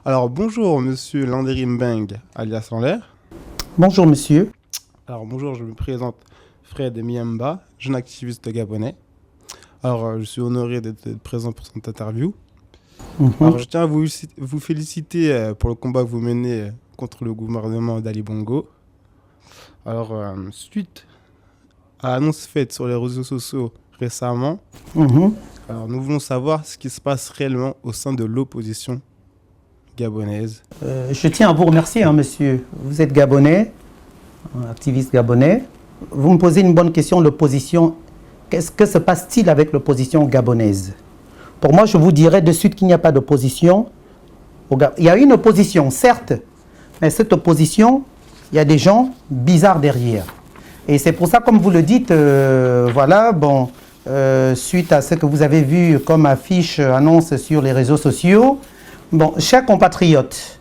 Alors bonjour monsieur Landry Mbeng, alias en l'air. Bonjour monsieur. Alors bonjour, je me présente Fred Miamba, jeune activiste gabonais. Alors je suis honoré d'être présent pour cette interview. Alors je tiens à vous féliciter pour le combat que vous menez contre le gouvernement d'Ali Bongo. Alors suite à l'annonce faite sur les réseaux sociaux récemment, alors nous voulons savoir ce qui se passe réellement au sein de l'opposition gabonaise. Je tiens à vous remercier, monsieur. Vous êtes gabonais, un activiste gabonais. Vous me posez une bonne question, l'opposition. Qu'est-ce que se passe-t-il avec l'opposition gabonaise? Pour moi, je vous dirais de suite qu'il n'y a pas d'opposition. Il y a une opposition, certes, mais cette opposition, il y a des gens bizarres derrière. Et c'est pour ça, comme vous le dites, voilà, bon, suite à ce que vous avez vu comme affiche, annonce sur les réseaux sociaux, bon, chers compatriotes,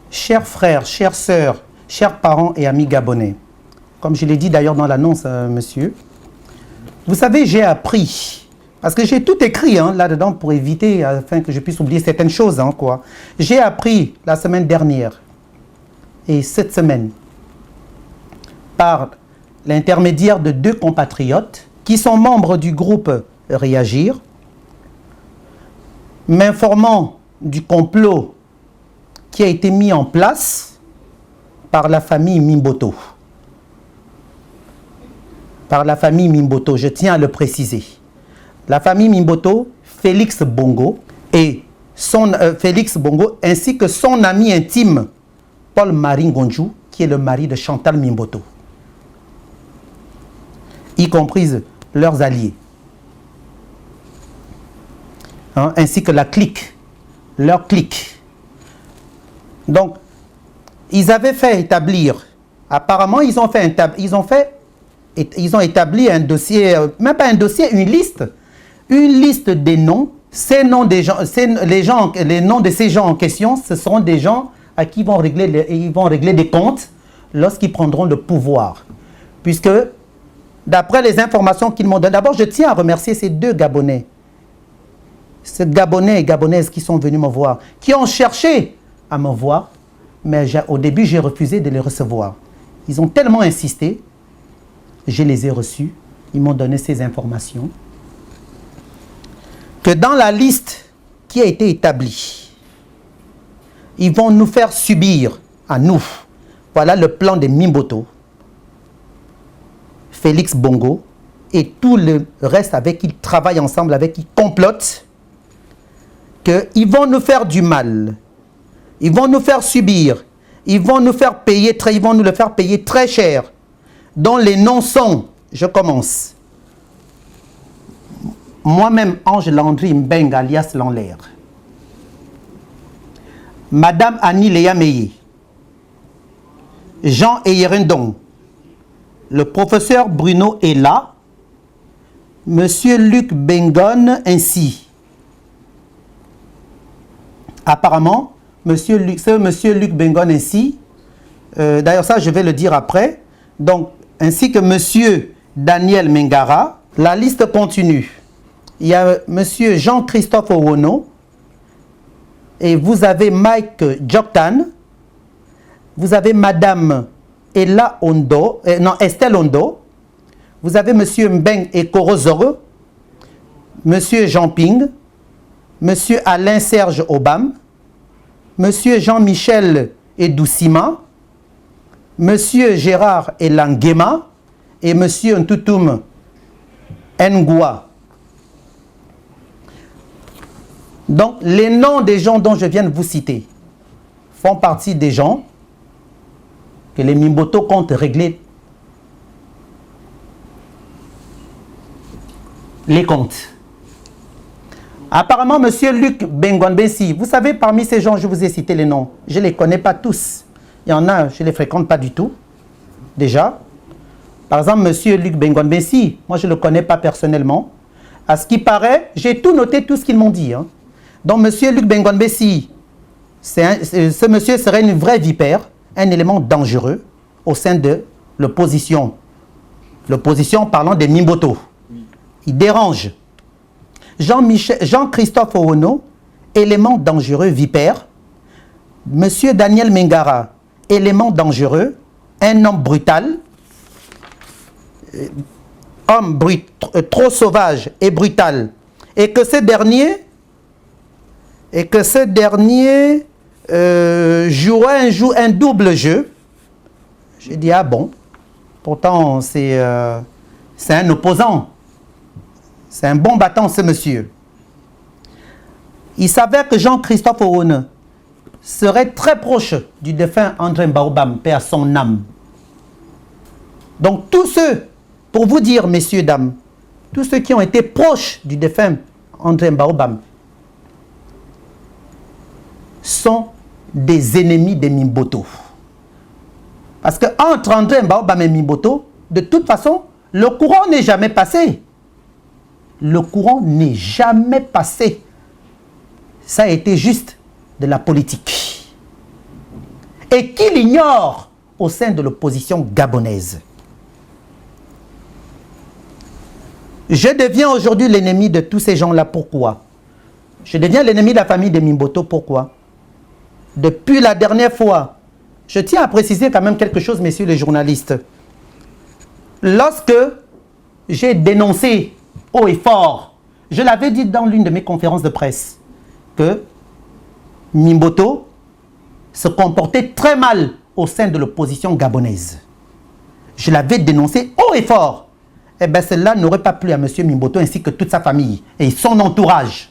chers frères, chères sœurs, chers parents et amis gabonais, comme je l'ai dit d'ailleurs dans l'annonce, monsieur, vous savez, j'ai appris, parce que j'ai tout écrit là-dedans pour éviter, afin que je puisse oublier certaines choses, quoi. J'ai appris la semaine dernière et cette semaine, par l'intermédiaire de deux compatriotes qui sont membres du groupe Réagir, m'informant du complot qui a été mis en place par la famille Mimboto. Par la famille Mimboto, je tiens à le préciser. La famille Mimboto, Félix Bongo, Félix Bongo ainsi que son ami intime, Paul-Marie Ngonjou, qui est le mari de Chantal Mimboto, y compris leurs alliés, ainsi que la clique, leur clique. Donc, ils avaient fait établir, apparemment ils ont établi un dossier, même pas un dossier, une liste des noms. Ces noms des gens, les noms de ces gens en question, ce seront des gens à qui ils vont régler des comptes lorsqu'ils prendront le pouvoir. Puisque, d'après les informations qu'ils m'ont données, d'abord je tiens à remercier ces deux Gabonais, ces Gabonais et Gabonaises qui sont venus me voir, qui ont cherché à me voir, mais au début j'ai refusé de les recevoir. Ils ont tellement insisté, je les ai reçus, ils m'ont donné ces informations, que dans la liste qui a été établie, ils vont nous faire subir à nous, voilà le plan des Mimboto, Félix Bongo et tout le reste avec qui ils travaillent ensemble, avec qui ils complotent, qu'ils vont nous faire du mal, ils vont nous faire subir, ils vont nous faire payer, ils vont nous le faire payer très cher, dont les noms sont, je commence, moi-même Ange Landry Mbeng alias Lanlaire, Madame Annie Léa Meillé, Jean Eyerendong, le professeur Bruno Ella, Monsieur Luc Bengon ainsi. Apparemment, Monsieur Luc Bengon ainsi, d'ailleurs ça je vais le dire après, donc ainsi que Monsieur Daniel Mengara, la liste continue. Il y a Monsieur Jean-Christophe Owono, et vous avez Mike Joktan, vous avez Madame Ella Ondo, Estelle Ondo, vous avez Monsieur Mbeng Ekorozoro, Monsieur Jean Ping, Monsieur Alain Serge Obam, Monsieur Jean-Michel Edoussima, Monsieur Gérard Elangema et Monsieur Ntutum Ngoua. Donc, les noms des gens dont je viens de vous citer font partie des gens que les Mimboto comptent régler les comptes. Apparemment, M. Luc Bengon-Bessi, vous savez, parmi ces gens, je vous ai cité les noms. Je ne les connais pas tous. Il y en a, je ne les fréquente pas du tout, déjà. Par exemple, M. Luc Bengon-Bessi, moi, je ne le connais pas personnellement. À ce qui paraît, j'ai tout noté, tout ce qu'ils m'ont dit. Donc, M. Luc Bengon-Bessi, ce monsieur serait une vraie vipère, un élément dangereux au sein de l'opposition. L'opposition parlant des Mimboto. Il dérange. Jean-Christophe Owono, élément dangereux, vipère. Monsieur Daniel Mengara, élément dangereux, un homme brutal, trop sauvage et brutal, et que ce dernier jouait un double jeu. J'ai dit, ah bon, pourtant c'est un opposant, c'est un bon battant ce monsieur. Il s'avère que Jean-Christophe Owoune serait très proche du défunt André Mbaobam, paix à son âme. Donc tous ceux, pour vous dire, messieurs, dames, tous ceux qui ont été proches du défunt André Mbaobam sont des ennemis des Mimboto. Parce qu'entre André Mbaobam et Mimboto, de toute façon, le courant n'est jamais passé. Le courant n'est jamais passé. Ça a été juste de la politique. Et qui l'ignore au sein de l'opposition gabonaise. Je deviens aujourd'hui l'ennemi de tous ces gens-là. Pourquoi? Je deviens l'ennemi de la famille de Mimboto. Pourquoi? Depuis la dernière fois, je tiens à préciser quand même quelque chose, messieurs les journalistes. Lorsque j'ai dénoncé haut et fort, je l'avais dit dans l'une de mes conférences de presse, que Mimboto se comportait très mal au sein de l'opposition gabonaise. Je l'avais dénoncé haut et fort. Eh bien, cela n'aurait pas plu à M. Mimboto ainsi que toute sa famille et son entourage.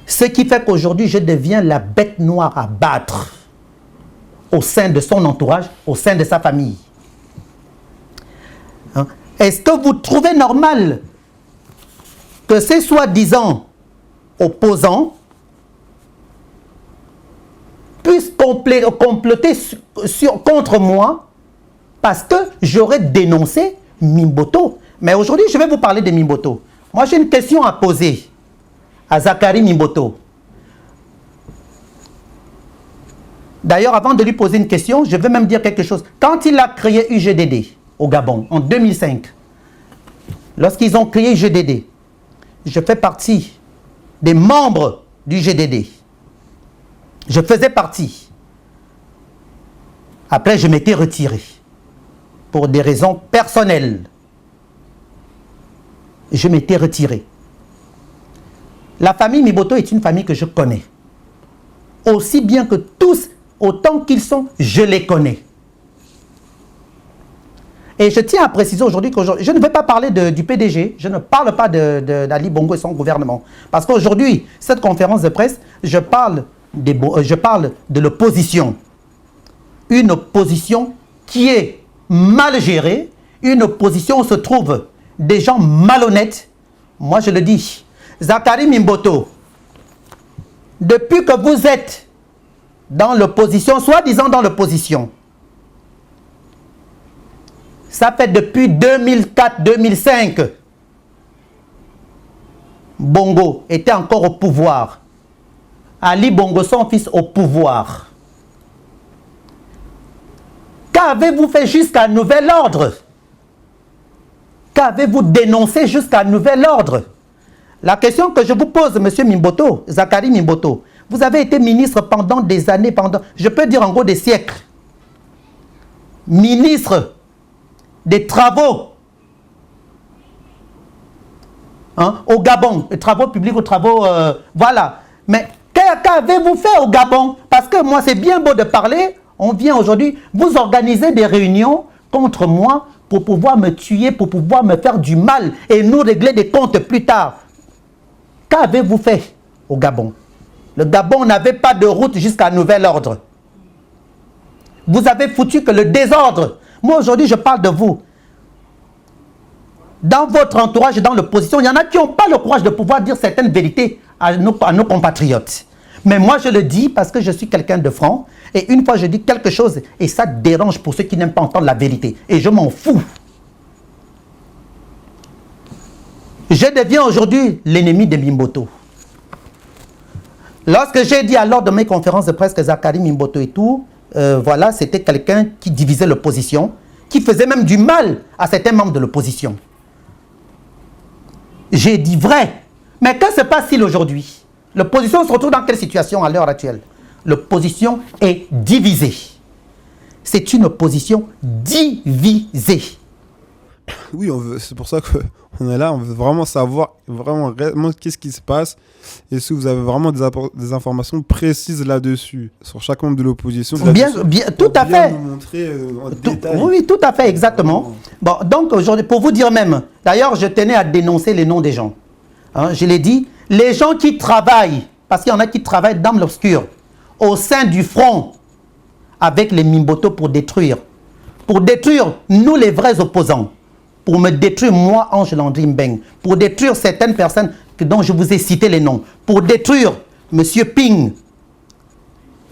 Ce qui fait qu'aujourd'hui, je deviens la bête noire à battre au sein de son entourage, au sein de sa famille. Hein? Est-ce que vous trouvez normal que ces soi-disant opposants puissent comploter contre moi parce que j'aurais dénoncé Mimboto? Mais aujourd'hui, je vais vous parler de Mimboto. Moi, j'ai une question à poser à Zakari Mimboto. D'ailleurs, avant de lui poser une question, je vais même dire quelque chose. Quand il a créé UGDD au Gabon, en 2005, lorsqu'ils ont créé UGDD, je fais partie des membres du GDD. Je faisais partie. Après, je m'étais retiré pour des raisons personnelles. Je m'étais retiré. La famille Mimboto est une famille que je connais. Aussi bien que tous, autant qu'ils sont, je les connais. Et je tiens à préciser aujourd'hui qu'aujourd'hui, je ne vais pas parler du PDG, je ne parle pas d'Ali Bongo et son gouvernement. Parce qu'aujourd'hui, cette conférence de presse, je parle de l'opposition. Une opposition qui est mal gérée, une opposition où se trouvent des gens malhonnêtes. Moi, je le dis, Zakari Mimboto, depuis que vous êtes dans l'opposition, soi-disant dans l'opposition, ça fait depuis 2004-2005, Bongo était encore au pouvoir. Ali Bongo, son fils, au pouvoir. Qu'avez-vous fait jusqu'à nouvel ordre? Qu'avez-vous dénoncé jusqu'à nouvel ordre? La question que je vous pose, M. Mimboto, Zakari Mimboto, vous avez été ministre pendant des années, je peux dire en gros des siècles. Ministre des travaux au Gabon, des travaux publics, aux travaux, voilà. Mais qu'avez-vous fait au Gabon? Parce que moi, c'est bien beau de parler, on vient aujourd'hui, vous organisez des réunions contre moi pour pouvoir me tuer, pour pouvoir me faire du mal et nous régler des comptes plus tard. Qu'avez-vous fait au Gabon? Le Gabon n'avait pas de route jusqu'à nouvel ordre. Vous avez foutu que le désordre. Moi, aujourd'hui, je parle de vous. Dans votre entourage et dans l'opposition, il y en a qui n'ont pas le courage de pouvoir dire certaines vérités à nos compatriotes. Mais moi, je le dis parce que je suis quelqu'un de franc. Et une fois, je dis quelque chose et ça dérange pour ceux qui n'aiment pas entendre la vérité. Et je m'en fous. Je deviens aujourd'hui l'ennemi de Mimboto. Lorsque j'ai dit à lors de mes conférences de presse que Zakari Mimboto et tout, voilà, c'était quelqu'un qui divisait l'opposition, qui faisait même du mal à certains membres de l'opposition. J'ai dit vrai. Mais que se passe-t-il aujourd'hui? L'opposition se retrouve dans quelle situation à l'heure actuelle? L'opposition est divisée. C'est une opposition divisée. Oui, c'est pour ça qu'on est là. On veut vraiment savoir vraiment qu'est-ce qui se passe et si vous avez vraiment des informations précises là-dessus sur chaque membre de l'opposition. Bien, tout à fait. Nous montrer en détail. Oui, tout à fait, exactement. Bon, donc aujourd'hui, pour vous dire même, d'ailleurs, je tenais à dénoncer les noms des gens. Hein, je l'ai dit, les gens qui travaillent, parce qu'il y en a qui travaillent dans l'obscur, au sein du front, avec les Mimboto pour détruire nous les vrais opposants, pour me détruire moi, Ange Landry Mbeng, pour détruire certaines personnes dont je vous ai cité les noms, pour détruire M. Ping.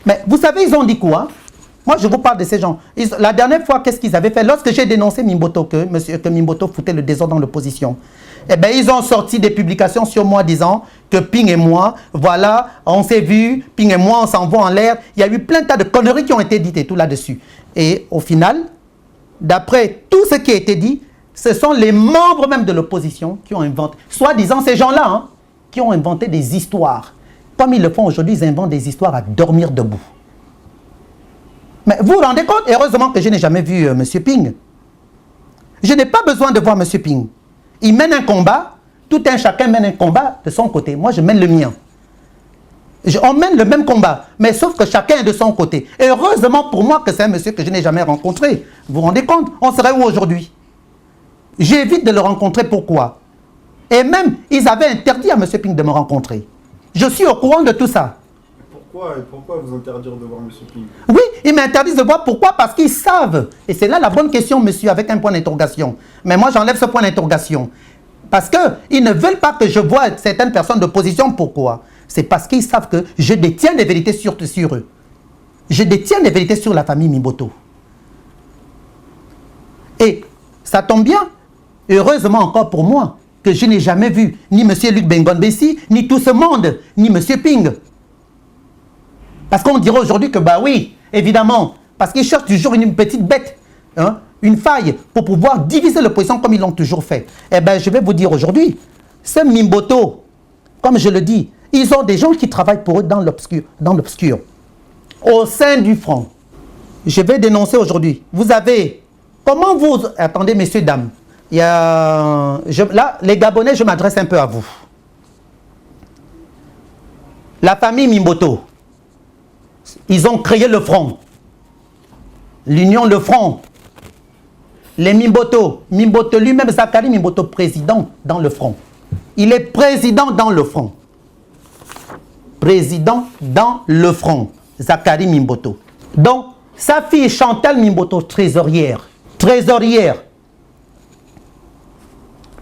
Mais vous savez, ils ont dit quoi? Moi, je vous parle de ces gens. La dernière fois, qu'est-ce qu'ils avaient fait? Lorsque j'ai dénoncé Mimboto, que Mimboto foutait le désordre dans l'opposition, eh bien, ils ont sorti des publications sur moi disant que Ping et moi, voilà, on s'est vu, Ping et moi, on s'envoie en l'air. Il y a eu plein de tas de conneries qui ont été dites et tout là-dessus. Et au final, d'après tout ce qui a été dit, ce sont les membres même de l'opposition qui ont inventé, soi-disant ces gens-là, hein, qui ont inventé des histoires. Comme ils le font aujourd'hui, ils inventent des histoires à dormir debout. Mais vous vous rendez compte, heureusement que je n'ai jamais vu M. Ping. Je n'ai pas besoin de voir M. Ping. Il mène un combat, tout un chacun mène un combat de son côté. Moi, je mène le mien. On mène le même combat, mais sauf que chacun est de son côté. Et heureusement pour moi que c'est un monsieur que je n'ai jamais rencontré. Vous vous rendez compte? On serait où aujourd'hui? J'évite de le rencontrer, pourquoi? Et même, ils avaient interdit à M. Ping de me rencontrer. Je suis au courant de tout ça. Pourquoi vous interdire de voir M. Ping? Oui, ils m'interdisent de voir. Pourquoi? Parce qu'ils savent. Et c'est là la bonne question, monsieur, avec un point d'interrogation. Mais moi, j'enlève ce point d'interrogation. Parce qu'ils ne veulent pas que je voie certaines personnes d'opposition. Pourquoi? C'est parce qu'ils savent que je détiens des vérités sur eux. Je détiens des vérités sur la famille Mimboto. Et ça tombe bien, heureusement encore pour moi, que je n'ai jamais vu ni M. Luc Bengon-Bessi, ni tout ce monde, ni M. Ping. Parce qu'on dirait aujourd'hui que, bah oui, évidemment, parce qu'ils cherchent toujours une petite bête, hein, une faille, pour pouvoir diviser l'opposition comme ils l'ont toujours fait. Eh bien, je vais vous dire aujourd'hui, ce Mimboto, comme je le dis, ils ont des gens qui travaillent pour eux dans l'obscur, au sein du front. Je vais dénoncer aujourd'hui. Vous avez, comment vous, attendez messieurs, dames, il y a, là, les Gabonais, je m'adresse un peu à vous. La famille Mimboto, ils ont créé le front. L'union, le front. Les Mimboto lui-même, Zakari Mimboto, président dans le front. Il est président dans le front. Président dans le front. Zakari Mimboto. Donc, sa fille Chantal Mimboto, trésorière. Trésorière.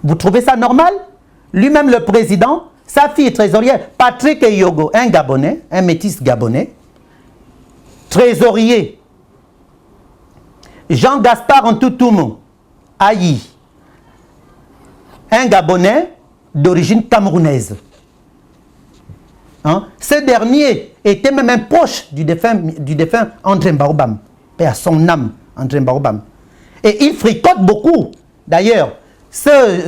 Vous trouvez ça normal? Lui-même, le président, sa fille trésorière, Patrick Eyogo, un Gabonais, un métis gabonais, trésorier. Jean-Gaspard Ntoutoumou, Aïe, un Gabonais d'origine camerounaise. Hein? Ce dernier était même un proche du défunt André Mbaobam, paix à son âme, André Mbaobam. Et il fricote beaucoup. D'ailleurs, ce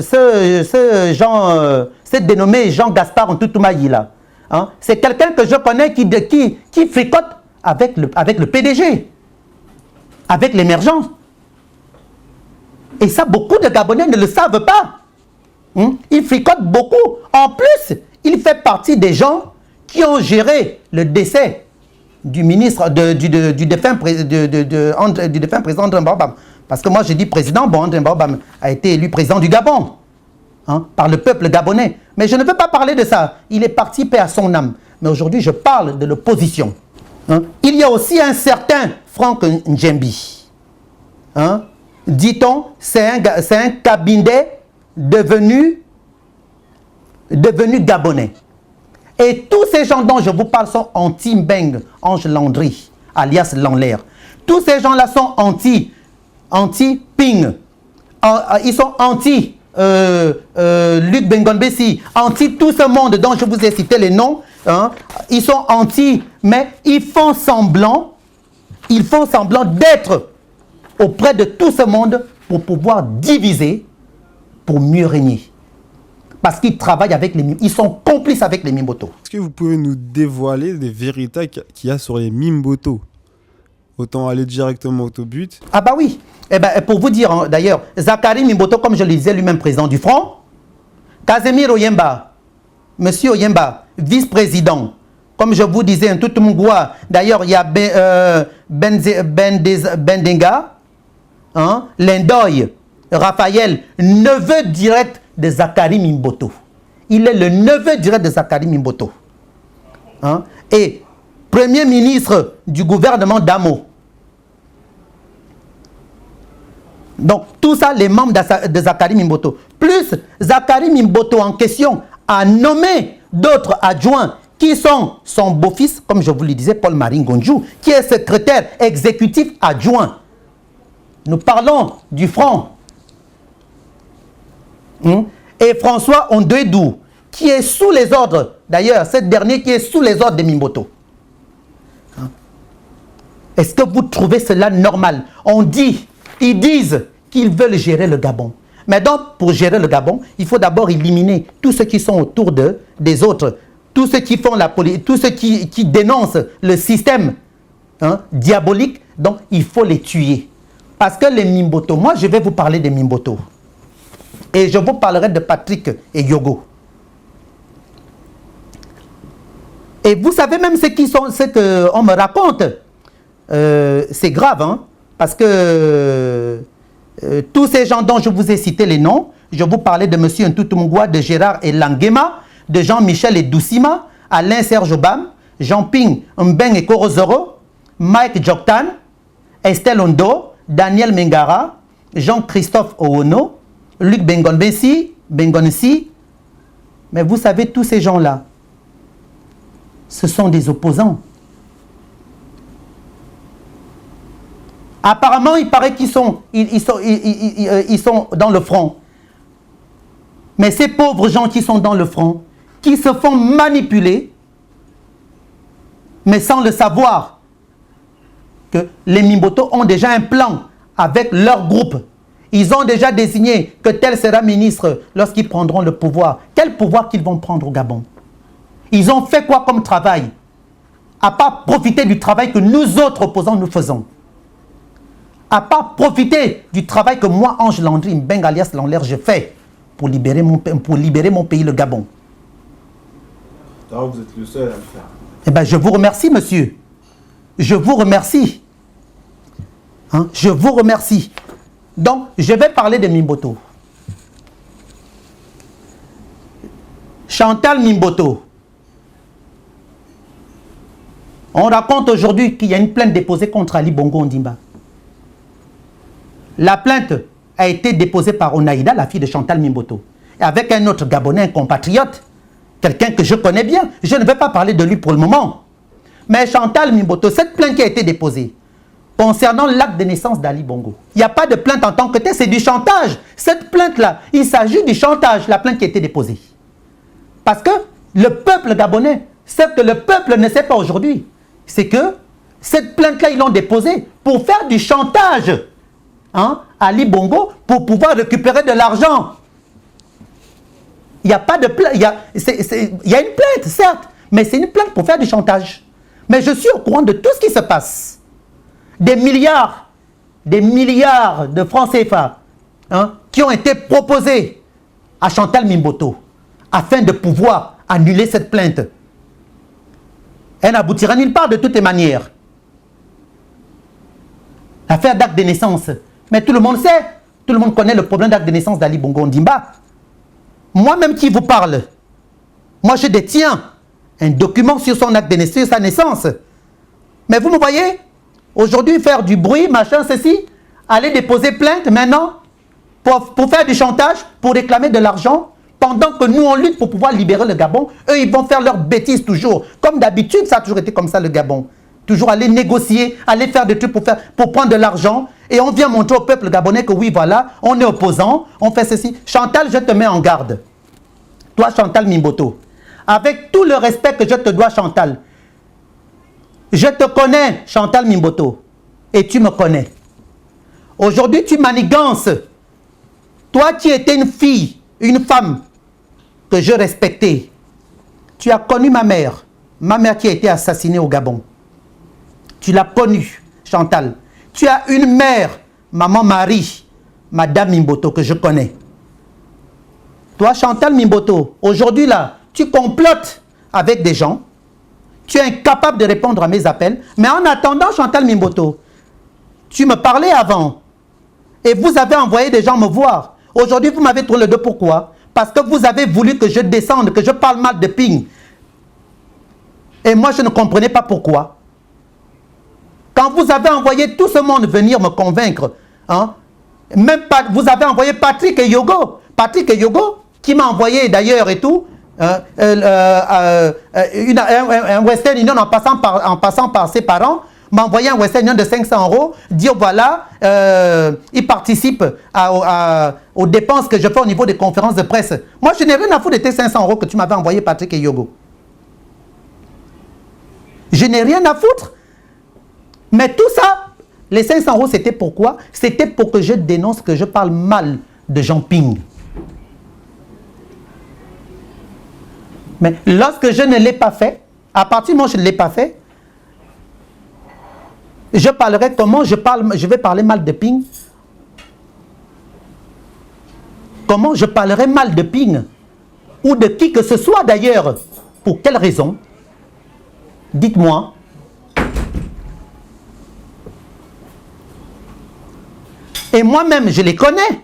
dénommé Jean-Gaspard Ntoutoumou là, hein? C'est quelqu'un que je connais qui fricote avec le PDG, avec l'émergence. Et ça, beaucoup de Gabonais ne le savent pas. Il fricote beaucoup. En plus, il fait partie des gens qui ont géré le décès du ministre, du défunt président André Mbaobam. Parce que moi, je dis président, bon, André Mbaobam a été élu président du Gabon, hein, par le peuple gabonais. Mais je ne veux pas parler de ça. Il est parti, paix à son âme. Mais aujourd'hui, je parle de l'opposition. Hein. Il y a aussi un certain Franck Ndjembi. Hein. Dit-on, c'est un cabinet devenu gabonais. Et tous ces gens dont je vous parle sont anti-Mbeng, Ange Landry, alias Lanlaire. Tous ces gens-là sont anti-Ping. Ils sont anti Luc Bengon-Bessi, anti tout ce monde dont je vous ai cité les noms. Hein. Ils sont anti, mais ils font semblant d'être auprès de tout ce monde pour pouvoir diviser, pour mieux régner. Parce qu'ils travaillent avec les Mimboto. Ils sont complices avec les Mimboto. Est-ce que vous pouvez nous dévoiler des vérités qu'il y a sur les Mimboto? Autant aller directement au but. Ah bah oui. Eh ben, pour vous dire, hein, d'ailleurs, Zakari Mimboto, comme je le disais lui-même, président du Front, Casemir Oyemba, Monsieur Oyemba, vice-président, comme je vous disais, un tout Mungwa, d'ailleurs, il y a Bendenga, hein, Lendoy, Raphaël, neveu direct de Zakari Mimboto. Il est le neveu direct de Zakari Mimboto. Hein, et premier ministre du gouvernement d'Amo. Donc, tout ça, les membres de Zakari Mimboto. Plus Zakari Mimboto en question a nommé d'autres adjoints qui sont son beau-fils, comme je vous le disais, Paul-Marie Ngonjou, qui est secrétaire exécutif adjoint. Nous parlons du Front. Et François Ondouedou, qui est sous les ordres, d'ailleurs, ce dernier qui est sous les ordres de Mimboto. Est-ce que vous trouvez cela normal? Ils disent qu'ils veulent gérer le Gabon. Mais donc, pour gérer le Gabon, il faut d'abord éliminer tous ceux qui sont autour des autres, tous ceux qui font la politique, tous ceux qui dénoncent le système diabolique. Donc, il faut les tuer. Parce que les Mimboto, moi je vais vous parler des Mimboto. Et je vous parlerai de Patrick et Yogo. Et vous savez même ce qu'on me raconte. C'est grave, hein, parce que tous ces gens dont je vous ai cité les noms, je vous parlais de M. Ntoutoumgoua, de Gérard Elangema, de Jean-Michel Edoussima, Alain Serge Obam, Jean-Ping Mbeng et Korozoro, Mike Joktan, Estelle Ondo, Daniel Mengara, Jean-Christophe Oono, Luc Bengonsi. Mais vous savez, tous ces gens-là, ce sont des opposants. Apparemment, il paraît qu'ils sont dans le front. Mais ces pauvres gens qui sont dans le front, qui se font manipuler, mais sans le savoir, que les Mimboto ont déjà un plan avec leur groupe. Ils ont déjà désigné que tel sera ministre lorsqu'ils prendront le pouvoir. Quel pouvoir qu'ils vont prendre au Gabon? Ils ont fait quoi comme travail? À part profiter du travail que nous autres opposants nous faisons. À part profiter du travail que moi, Ange Landry, Mbeng alias Lanlaire, je fais pour libérer mon pays, le Gabon. Alors vous êtes le seul à le faire. Eh bien, je vous remercie, monsieur. Je vous remercie. Hein? Je vous remercie. Donc, je vais parler de Mimboto. Chantal Mimboto. On raconte aujourd'hui qu'il y a une plainte déposée contre Ali Bongo Ondimba. La plainte a été déposée par Onaïda, la fille de Chantal Mimboto, et avec un autre Gabonais, un compatriote, quelqu'un que je connais bien. Je ne vais pas parler de lui pour le moment. Mais Chantal Mimboto, cette plainte qui a été déposée concernant l'acte de naissance d'Ali Bongo, il n'y a pas de plainte en tant que telle, c'est du chantage. Cette plainte-là, il s'agit du chantage, la plainte qui a été déposée. Parce que le peuple gabonais, ce que le peuple ne sait pas aujourd'hui, c'est que cette plainte-là, ils l'ont déposée pour faire du chantage à Ali Bongo pour pouvoir récupérer de l'argent. Il n'y a pas de plainte, il y a une plainte, certes, mais c'est une plainte pour faire du chantage. Mais je suis au courant de tout ce qui se passe. Des milliards de francs CFA qui ont été proposés à Chantal Mimboto afin de pouvoir annuler cette plainte. Elle n'aboutira nulle part de toutes les manières. L'affaire d'acte de naissance. Mais tout le monde sait, tout le monde connaît le problème d'acte de naissance d'Ali Bongo Ondimba. Moi-même qui vous parle, moi je détiens un document sur son acte de naissance, sur sa naissance. Mais vous me voyez, aujourd'hui faire du bruit, machin, ceci, aller déposer plainte maintenant pour faire du chantage, pour réclamer de l'argent, pendant que nous on lutte pour pouvoir libérer le Gabon, eux ils vont faire leurs bêtises toujours. Comme d'habitude, ça a toujours été comme ça le Gabon. Toujours aller négocier, aller faire des trucs pour prendre de l'argent. Et on vient montrer au peuple gabonais que oui, voilà, on est opposant, on fait ceci. Chantal, je te mets en garde. Toi, Chantal Mimboto, avec tout le respect que je te dois, Chantal, je te connais, Chantal Mimboto, et tu me connais. Aujourd'hui, tu manigances. Toi qui étais une fille, une femme, que je respectais. Tu as connu ma mère qui a été assassinée au Gabon. Tu l'as connue, Chantal. Tu as une mère, maman Marie, Madame Mimboto, que je connais. Toi, Chantal Mimboto, aujourd'hui là, tu complotes avec des gens. Tu es incapable de répondre à mes appels. Mais en attendant, Chantal Mimboto, tu me parlais avant. Et vous avez envoyé des gens me voir. Aujourd'hui, vous m'avez tourné le dos. Pourquoi? Parce que vous avez voulu que je descende, que je parle mal de Ping. Et moi, je ne comprenais pas pourquoi. Quand vous avez envoyé tout ce monde venir me convaincre, hein, même pas, vous avez envoyé Patrick et Yogo. Patrick et Yogo, qui m'a envoyé d'ailleurs et tout, un Western Union en passant par ses parents, m'a envoyé un Western Union de 500 €, dire voilà, il participe aux dépenses que je fais au niveau des conférences de presse. Moi, je n'ai rien à foutre de tes 500 € que tu m'avais envoyé, Patrick et Yogo. Je n'ai rien à foutre. Mais tout ça, les 500 €, c'était pourquoi? C'était pour que je dénonce, que je parle mal de Jean Ping. Mais lorsque je ne l'ai pas fait, à partir du moment où je ne l'ai pas fait, je parlerai comment je vais parler mal de Ping. Comment je parlerai mal de Ping? Ou de qui que ce soit d'ailleurs. Pour quelle raison? Dites-moi. Et moi-même, je les connais.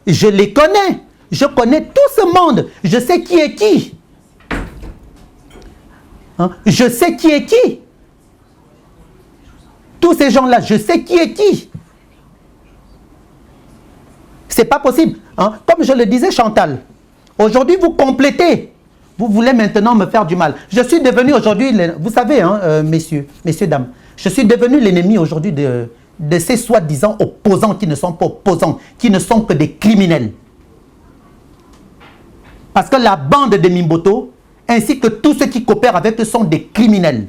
Je les connais. Je connais tout ce monde. Je sais qui est qui. Hein? Je sais qui est qui. Tous ces gens-là, je sais qui est qui. C'est pas possible. Hein? Comme je le disais, Chantal, aujourd'hui, vous complétez. Vous voulez maintenant me faire du mal. Je suis devenu aujourd'hui, vous savez, hein, messieurs, dames, je suis devenu l'ennemi aujourd'hui de ces soi-disant opposants qui ne sont pas opposants, qui ne sont que des criminels. Parce que la bande de Mimboto, ainsi que tous ceux qui coopèrent avec eux, sont des criminels.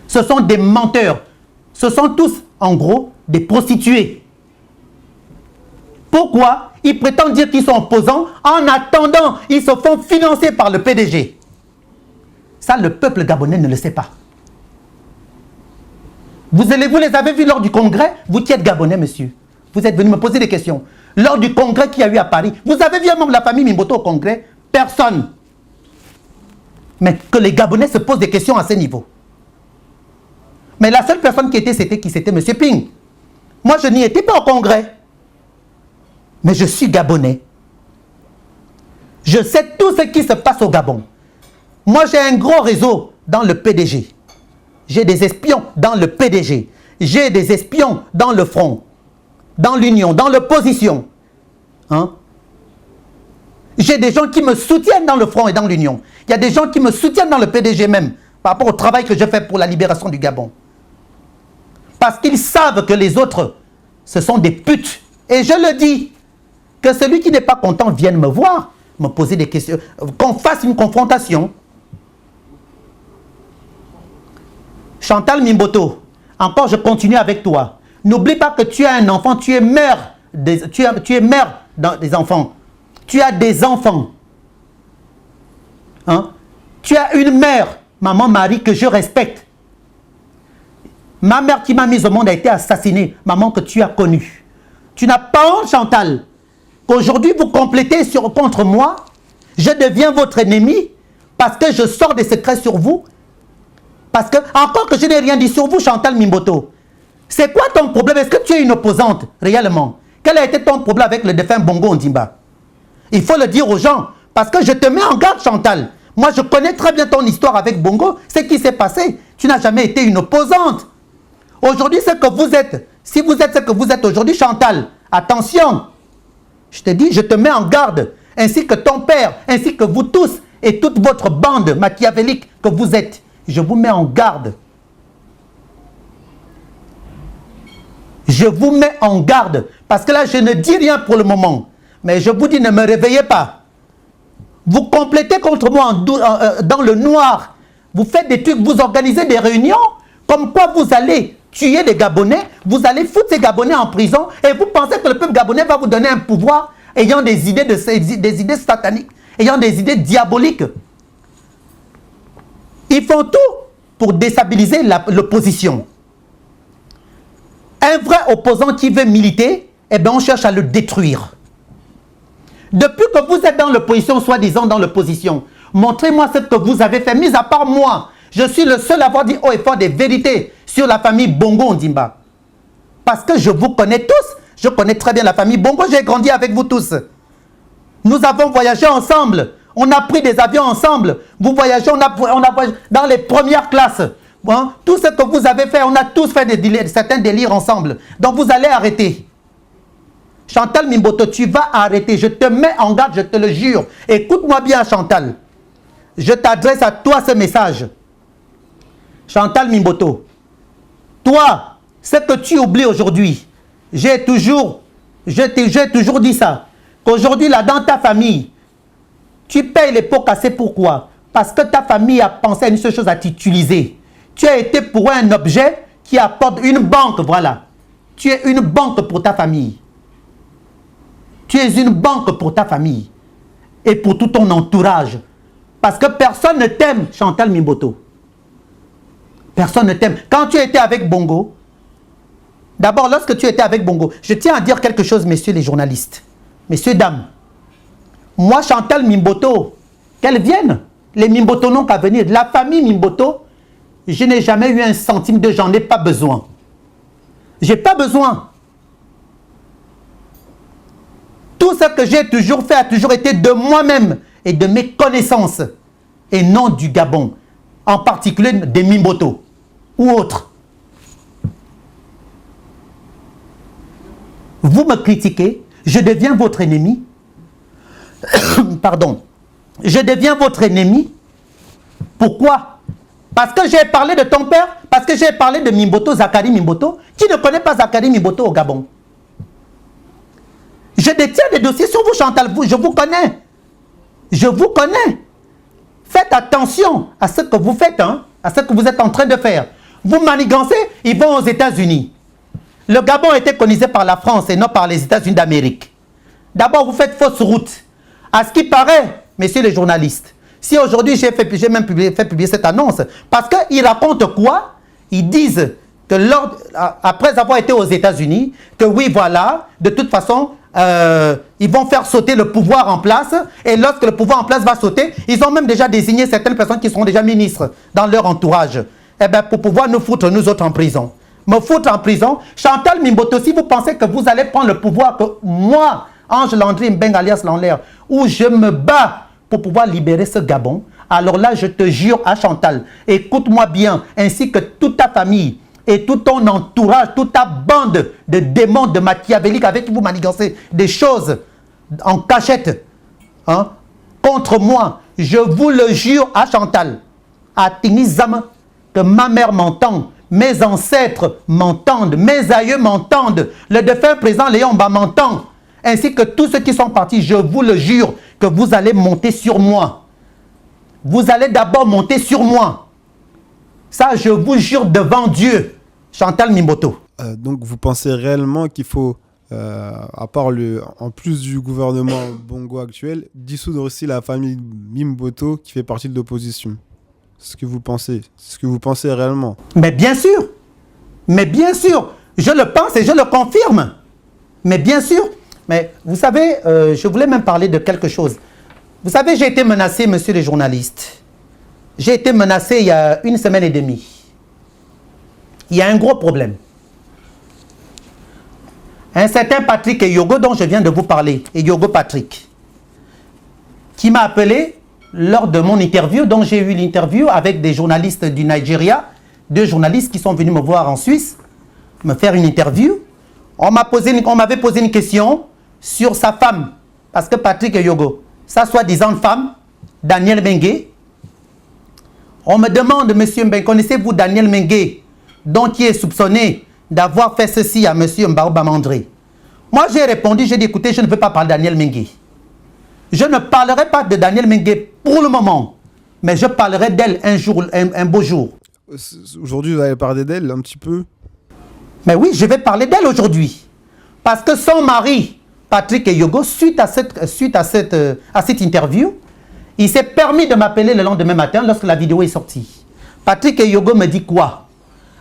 Ce sont des menteurs. Ce sont tous, en gros, des prostituées. Pourquoi? Ils prétendent dire qu'ils sont opposants. En attendant, ils se font financer par le PDG. Ça, le peuple gabonais ne le sait pas. Vous les avez vus lors du congrès? Vous qui êtes gabonais, monsieur. Vous êtes venu me poser des questions. Lors du congrès qu'il y a eu à Paris, vous avez vu un membre de la famille Mimboto au congrès? Personne. Mais que les Gabonais se posent des questions à ce niveau. Mais la seule personne qui était, c'était M. Ping. Moi, je n'y étais pas au congrès. Mais je suis Gabonais. Je sais tout ce qui se passe au Gabon. Moi, j'ai un gros réseau dans le PDG. J'ai des espions dans le PDG. J'ai des espions dans le front, dans l'Union, dans l'opposition. Hein? J'ai des gens qui me soutiennent dans le front et dans l'Union. Il y a des gens qui me soutiennent dans le PDG même, par rapport au travail que je fais pour la libération du Gabon. Parce qu'ils savent que les autres, ce sont des putes. Et je le dis, que celui qui n'est pas content vienne me voir, me poser des questions, qu'on fasse une confrontation. Chantal Mimboto, encore je continue avec toi. N'oublie pas que tu as un enfant, tu es mère, tu es mère des enfants. Tu as des enfants. Hein? Tu as une mère, maman Marie, que je respecte. Ma mère qui m'a mise au monde a été assassinée, maman que tu as connue. Tu n'as pas honte, Chantal, qu'aujourd'hui vous complétez contre moi. Je deviens votre ennemi parce que je sors des secrets sur vous. Parce que, encore que je n'ai rien dit sur vous, Chantal Mimboto. C'est quoi ton problème? Est-ce que tu es une opposante, réellement? Quel a été ton problème avec le défunt Bongo Ondimba? Il faut le dire aux gens, parce que je te mets en garde, Chantal. Moi, je connais très bien ton histoire avec Bongo, ce qui s'est passé. Tu n'as jamais été une opposante. Aujourd'hui, ce que vous êtes, si vous êtes ce que vous êtes aujourd'hui, Chantal, attention. Je te dis, je te mets en garde, ainsi que ton père, ainsi que vous tous, et toute votre bande machiavélique que vous êtes. Je vous mets en garde. Je vous mets en garde. Parce que là, je ne dis rien pour le moment. Mais je vous dis, ne me réveillez pas. Vous complétez contre moi dans le noir. Vous faites des trucs, vous organisez des réunions. Comme quoi vous allez tuer les Gabonais. Vous allez foutre ces Gabonais en prison. Et vous pensez que le peuple gabonais va vous donner un pouvoir ayant des idées sataniques, ayant des idées diaboliques. Ils font tout pour déstabiliser l'opposition. Un vrai opposant qui veut militer, eh bien on cherche à le détruire. Depuis que vous êtes dans l'opposition, soi-disant dans l'opposition, montrez-moi ce que vous avez fait, mis à part moi. Je suis le seul à avoir dit haut et fort des vérités sur la famille Bongo Ondimba. Parce que je vous connais tous. Je connais très bien la famille Bongo. J'ai grandi avec vous tous. Nous avons voyagé ensemble. On a pris des avions ensemble. Vous voyagez, on a voyagé dans les premières classes. Hein? Tout ce que vous avez fait, on a tous fait certains délires ensemble. Donc vous allez arrêter. Chantal Mimboto, tu vas arrêter. Je te mets en garde, je te le jure. Écoute-moi bien, Chantal. Je t'adresse à toi ce message. Chantal Mimboto, toi, ce que tu oublies aujourd'hui, j'ai toujours dit ça, qu'aujourd'hui, là, dans ta famille, tu payes les pots cassés. Pourquoi? Parce que ta famille a pensé à une seule chose, à t'utiliser. Tu as été pour un objet qui apporte une banque, voilà. Tu es une banque pour ta famille. Tu es une banque pour ta famille et pour tout ton entourage. Parce que personne ne t'aime, Chantal Mimboto. Personne ne t'aime. Quand tu étais avec Bongo, d'abord, lorsque tu étais avec Bongo, je tiens à dire quelque chose, messieurs les journalistes, messieurs, dames. Moi, Chantal Mimboto, qu'elle vienne. Les Mimboto n'ont qu'à venir. La famille Mimboto, je n'ai jamais eu un centime de, j'en ai pas besoin. J'ai pas besoin. Tout ce que j'ai toujours fait a toujours été de moi-même et de mes connaissances et non du Gabon, en particulier des Mimboto ou autres. Vous me critiquez, je deviens votre ennemi. Pardon. Je deviens votre ennemi. Pourquoi? Parce que j'ai parlé de ton père, parce que j'ai parlé de Mimboto, Zakari Mimboto. Qui ne connaît pas Zakari Mimboto au Gabon? Je détiens des dossiers sur vous, Chantal. Je vous connais. Je vous connais. Faites attention à ce que vous faites, hein, à ce que vous êtes en train de faire. Vous manigancez, ils vont aux États-Unis. Le Gabon a été colonisé par la France et non par les États-Unis d'Amérique. D'abord, vous faites fausse route. À ce qui paraît, messieurs les journalistes, si aujourd'hui j'ai même fait publier cette annonce, parce qu'ils racontent quoi? Ils disent que après avoir été aux États-Unis, que oui, voilà, de toute façon, ils vont faire sauter le pouvoir en place, et lorsque le pouvoir en place va sauter, ils ont même déjà désigné certaines personnes qui seront déjà ministres dans leur entourage, eh bien, pour pouvoir nous foutre, nous autres, en prison. Me foutre en prison. Chantal Mimboto, si vous pensez que vous allez prendre le pouvoir, que moi, Ange Landry Mbengue alias Lanlaire, où je me bats pour pouvoir libérer ce Gabon, alors là, je te jure à Chantal, écoute-moi bien, ainsi que toute ta famille, et tout ton entourage, toute ta bande de démons, de machiavéliques avec qui vous manigancez des choses en cachette, hein, contre moi, je vous le jure à Chantal, à Tinizama, que ma mère m'entend, mes ancêtres m'entendent, mes aïeux m'entendent, le défunt président Léon Mba m'entend, ainsi que tous ceux qui sont partis, je vous le jure que vous allez monter sur moi. Vous allez d'abord monter sur moi. Ça, je vous jure devant Dieu, Chantal Mimboto. Donc, vous pensez réellement qu'il faut, à part en plus du gouvernement Bongo actuel, dissoudre aussi la famille Mimboto qui fait partie de l'opposition? C'est ce que vous pensez? C'est ce que vous pensez réellement? Mais bien sûr. Mais bien sûr. Je le pense et je le confirme. Mais bien sûr. Mais vous savez, je voulais même parler de quelque chose. Vous savez, j'ai été menacé, messieurs les journalistes. J'ai été menacé il y a 1 semaine et demie. Il y a un gros problème. Un certain Patrick Eyogo, dont je viens de vous parler, Eyogo Patrick, qui m'a appelé lors de mon interview, dont j'ai eu l'interview avec des journalistes du Nigeria, 2 journalistes qui sont venus me voir en Suisse, me faire une interview. On m'avait posé une question sur sa femme, parce que Patrick Eyogo, sa soi-disant femme, Daniel Mengue. On me demande, monsieur Mbengue, connaissez-vous Daniel Mengue, dont qui est soupçonné d'avoir fait ceci à monsieur Mbaouba Mandré? Moi, j'ai répondu, j'ai dit, écoutez, je ne veux pas parler de Daniel Mengue. Je ne parlerai pas de Daniel Mengue pour le moment, mais je parlerai d'elle un jour, un beau jour. Aujourd'hui, vous allez parler d'elle un petit peu? Mais oui, je vais parler d'elle aujourd'hui. Parce que son mari, Patrick Yogo, suite à cette interview, il s'est permis de m'appeler le lendemain matin lorsque la vidéo est sortie. Patrick Yogo me dit quoi?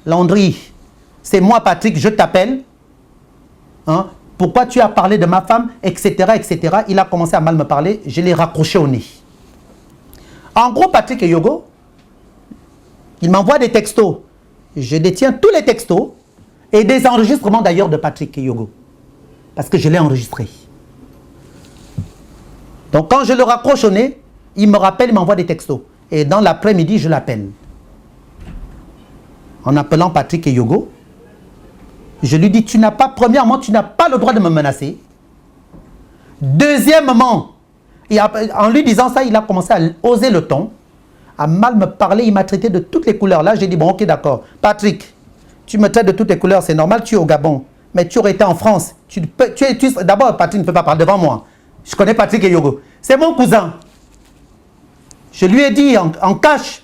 Landry, c'est moi Patrick, je t'appelle. Hein? Pourquoi tu as parlé de ma femme, etc., etc. Il a commencé à mal me parler, je l'ai raccroché au nez. En gros, Patrick Yogo, il m'envoie des textos. Je détiens tous les textos et des enregistrements d'ailleurs de Patrick Yogo. Parce que je l'ai enregistré. Donc quand je le raccroche au nez, il me rappelle, il m'envoie des textos. Et dans l'après-midi, je l'appelle. En appelant Patrick Yogo, je lui dis, premièrement, tu n'as pas le droit de me menacer. Deuxièmement, en lui disant ça, il a commencé à oser le ton, à mal me parler, il m'a traité de toutes les couleurs. Là, j'ai dit, bon, ok, d'accord. Patrick, tu me traites de toutes les couleurs, c'est normal, tu es au Gabon. Mais tu aurais été en France. D'abord, Patrick ne peut pas parler devant moi. Je connais Patrick Yogo. C'est mon cousin. Je lui ai dit en cash.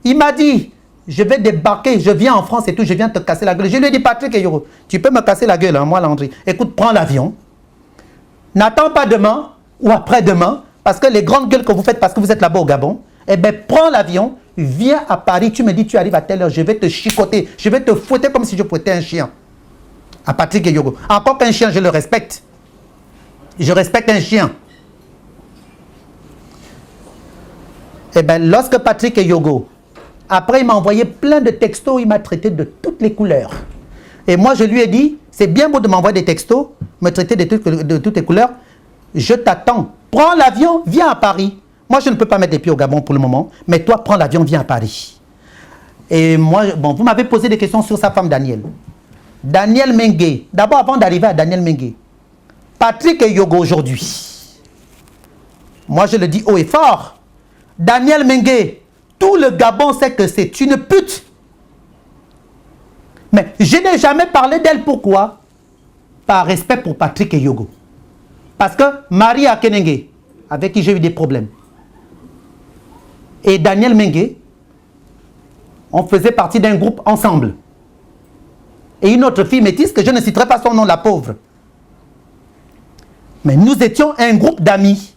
Il m'a dit, je vais débarquer, je viens en France et tout, je viens te casser la gueule. Je lui ai dit, Patrick Yogo, tu peux me casser la gueule, hein, moi, Landry. Écoute, prends l'avion. N'attends pas demain ou après-demain, parce que les grandes gueules que vous faites parce que vous êtes là-bas au Gabon, eh bien, prends l'avion, viens à Paris, tu me dis, tu arrives à telle heure, je vais te chicoter, je vais te fouetter comme si je fouettais un chien. À Patrick Yogo. Encore qu'un chien, je le respecte. Je respecte un chien. Eh bien, lorsque Patrick Yogo, après il m'a envoyé plein de textos, il m'a traité de toutes les couleurs. Et moi, je lui ai dit, c'est bien beau de m'envoyer des textos, me traiter de toutes les couleurs, je t'attends. Prends l'avion, viens à Paris. Moi, je ne peux pas mettre les pieds au Gabon pour le moment, mais toi, prends l'avion, viens à Paris. Et moi, bon, vous m'avez posé des questions sur sa femme Daniel. Daniel Mengue, d'abord avant d'arriver à Daniel Mengue, Patrick Yogo aujourd'hui, moi je le dis haut et fort, Daniel Mengue, tout le Gabon sait que c'est une pute. Mais je n'ai jamais parlé d'elle, pourquoi? Par respect pour Patrick Yogo. Parce que Marie Akenenge, avec qui j'ai eu des problèmes, et Daniel Mengue, on faisait partie d'un groupe ensemble. Et une autre fille métisse, que je ne citerai pas son nom, la pauvre. Mais nous étions un groupe d'amis.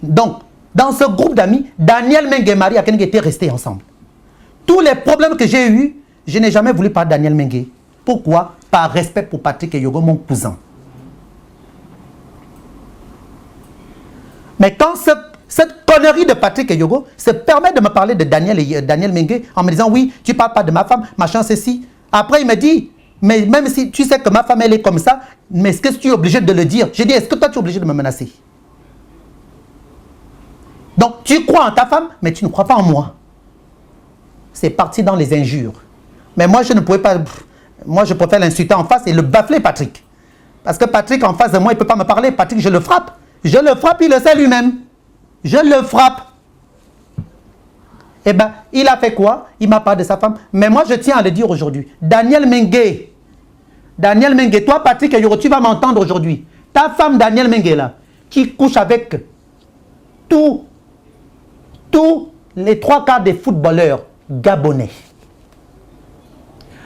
Donc, dans ce groupe d'amis, Daniel Mengue et Marie Akenenge étaient restés ensemble. Tous les problèmes que j'ai eus, je n'ai jamais voulu parler de Daniel Mengue. Pourquoi? Par respect pour Patrick Yogo, mon cousin. Mais quand cette connerie de Patrick Yogo se permet de me parler de Daniel Mengue en me disant, oui, tu ne parles pas de ma femme, machin, ceci. Après, il me dit, mais même si tu sais que ma femme, elle est comme ça, mais est-ce que tu es obligé de le dire? J'ai dit, est-ce que toi, tu es obligé de me menacer? Donc, tu crois en ta femme, mais tu ne crois pas en moi. C'est parti dans les injures. Mais moi, je ne pouvais pas... Moi, je préfère l'insulter en face et le bafler, Patrick. Parce que Patrick, en face de moi, il ne peut pas me parler. Patrick, je le frappe. Je le frappe, il le sait lui-même. Je le frappe. Eh bien, il a fait quoi? Il m'a parlé de sa femme. Mais moi, je tiens à le dire aujourd'hui. Daniel Mengue, toi, Patrick Yogo, tu vas m'entendre aujourd'hui. Ta femme, Daniel Mengue, là, qui couche avec tous les 3/4 des footballeurs gabonais,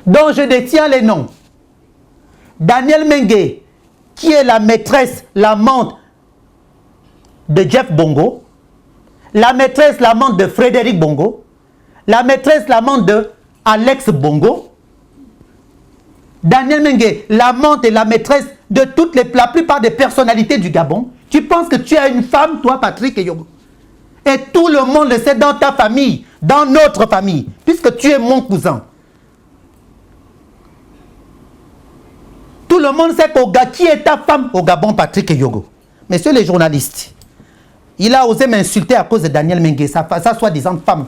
dont je détiens les noms. Daniel Mengue, qui est la maîtresse, l'amante de Jeff Bongo, la maîtresse, l'amante de Frédéric Bongo, la maîtresse, l'amante de Alex Bongo, Daniel Mengue, l'amante et la maîtresse de la plupart des personnalités du Gabon. Tu penses que tu as une femme, toi, Patrick Yogo? Et tout le monde le sait dans ta famille, dans notre famille, puisque tu es mon cousin. Tout le monde sait qui est ta femme au Gabon, Patrick Yogo. Messieurs les journalistes, il a osé m'insulter à cause de Daniel Mengue, sa soi-disant femme.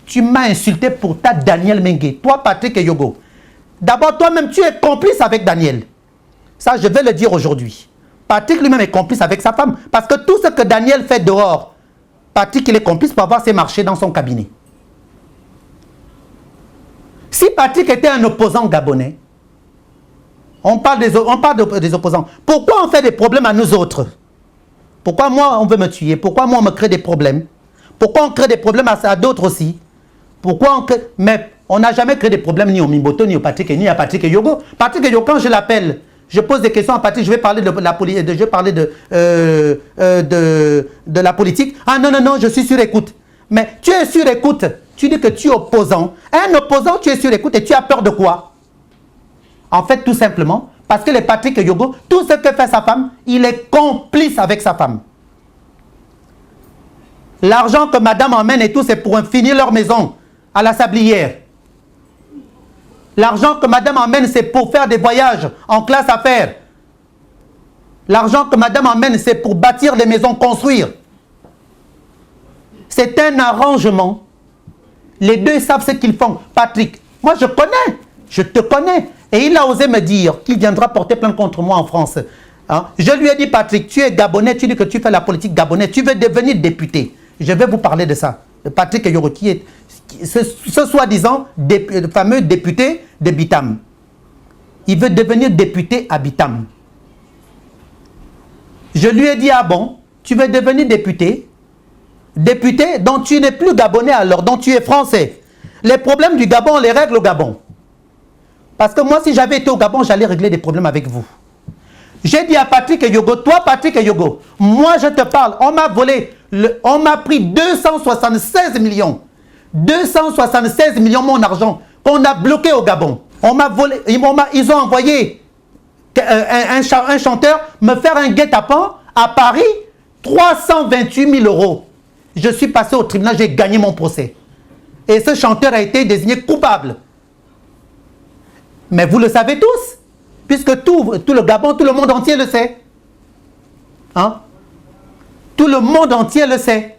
Tu m'as insulté pour ta Daniel Mengue. Toi, Patrick Yogo. D'abord, toi-même, tu es complice avec Daniel. Ça, je vais le dire aujourd'hui. Patrick lui-même est complice avec sa femme. Parce que tout ce que Daniel fait dehors, Patrick, il est complice pour avoir ses marchés dans son cabinet. Si Patrick était un opposant gabonais, on parle des opposants. Pourquoi on fait des problèmes à nous autres? Pourquoi moi, on veut me tuer? Pourquoi moi, on me crée des problèmes? Pourquoi on crée des problèmes à d'autres aussi? Pourquoi on crée... Mais on n'a jamais créé des problèmes ni au Mimboto, ni au Patrick, ni à Patrick Yogo. Patrick Yogo, quand je l'appelle, Je pose des questions à Patrick, je vais parler de la politique. Ah non, non, non, je suis sur écoute. Mais tu es sur écoute, tu dis que tu es opposant. Un opposant, tu es sur écoute et tu as peur de quoi? En fait, tout simplement, parce que le Patrick Yogo, tout ce que fait sa femme, il est complice avec sa femme. L'argent que madame emmène et tout, c'est pour finir leur maison à la Sablière. L'argent que madame emmène, c'est pour faire des voyages en classe affaires. L'argent que madame emmène, c'est pour bâtir des maisons, construire. C'est un arrangement. Les deux savent ce qu'ils font. Patrick, moi je connais, je te connais. Et il a osé me dire qu'il viendra porter plainte contre moi en France. Hein? Je lui ai dit, Patrick, tu es gabonais, tu dis que tu fais la politique gabonaise, tu veux devenir député. Je vais vous parler de ça. De Patrick Yogo, qui est ce soi-disant fameux député de Bitam. Il veut devenir député à Bitam. Je lui ai dit, ah bon, tu veux devenir député? Député dont tu n'es plus gabonais alors, dont tu es français. Les problèmes du Gabon, on les règle au Gabon. Parce que moi, si j'avais été au Gabon, j'allais régler des problèmes avec vous. J'ai dit à Patrick Yogo, toi Patrick Yogo, moi je te parle, on m'a volé, on m'a pris 276 millions. 276 millions mon argent qu'on a bloqué au Gabon. On m'a volé, ils ont envoyé un chanteur me faire un guet-apens à Paris, 328 000 euros. Je suis passé au tribunal, j'ai gagné mon procès. Et ce chanteur a été désigné coupable. Mais vous le savez tous, puisque tout le Gabon, tout le monde entier le sait. Hein? Tout le monde entier le sait.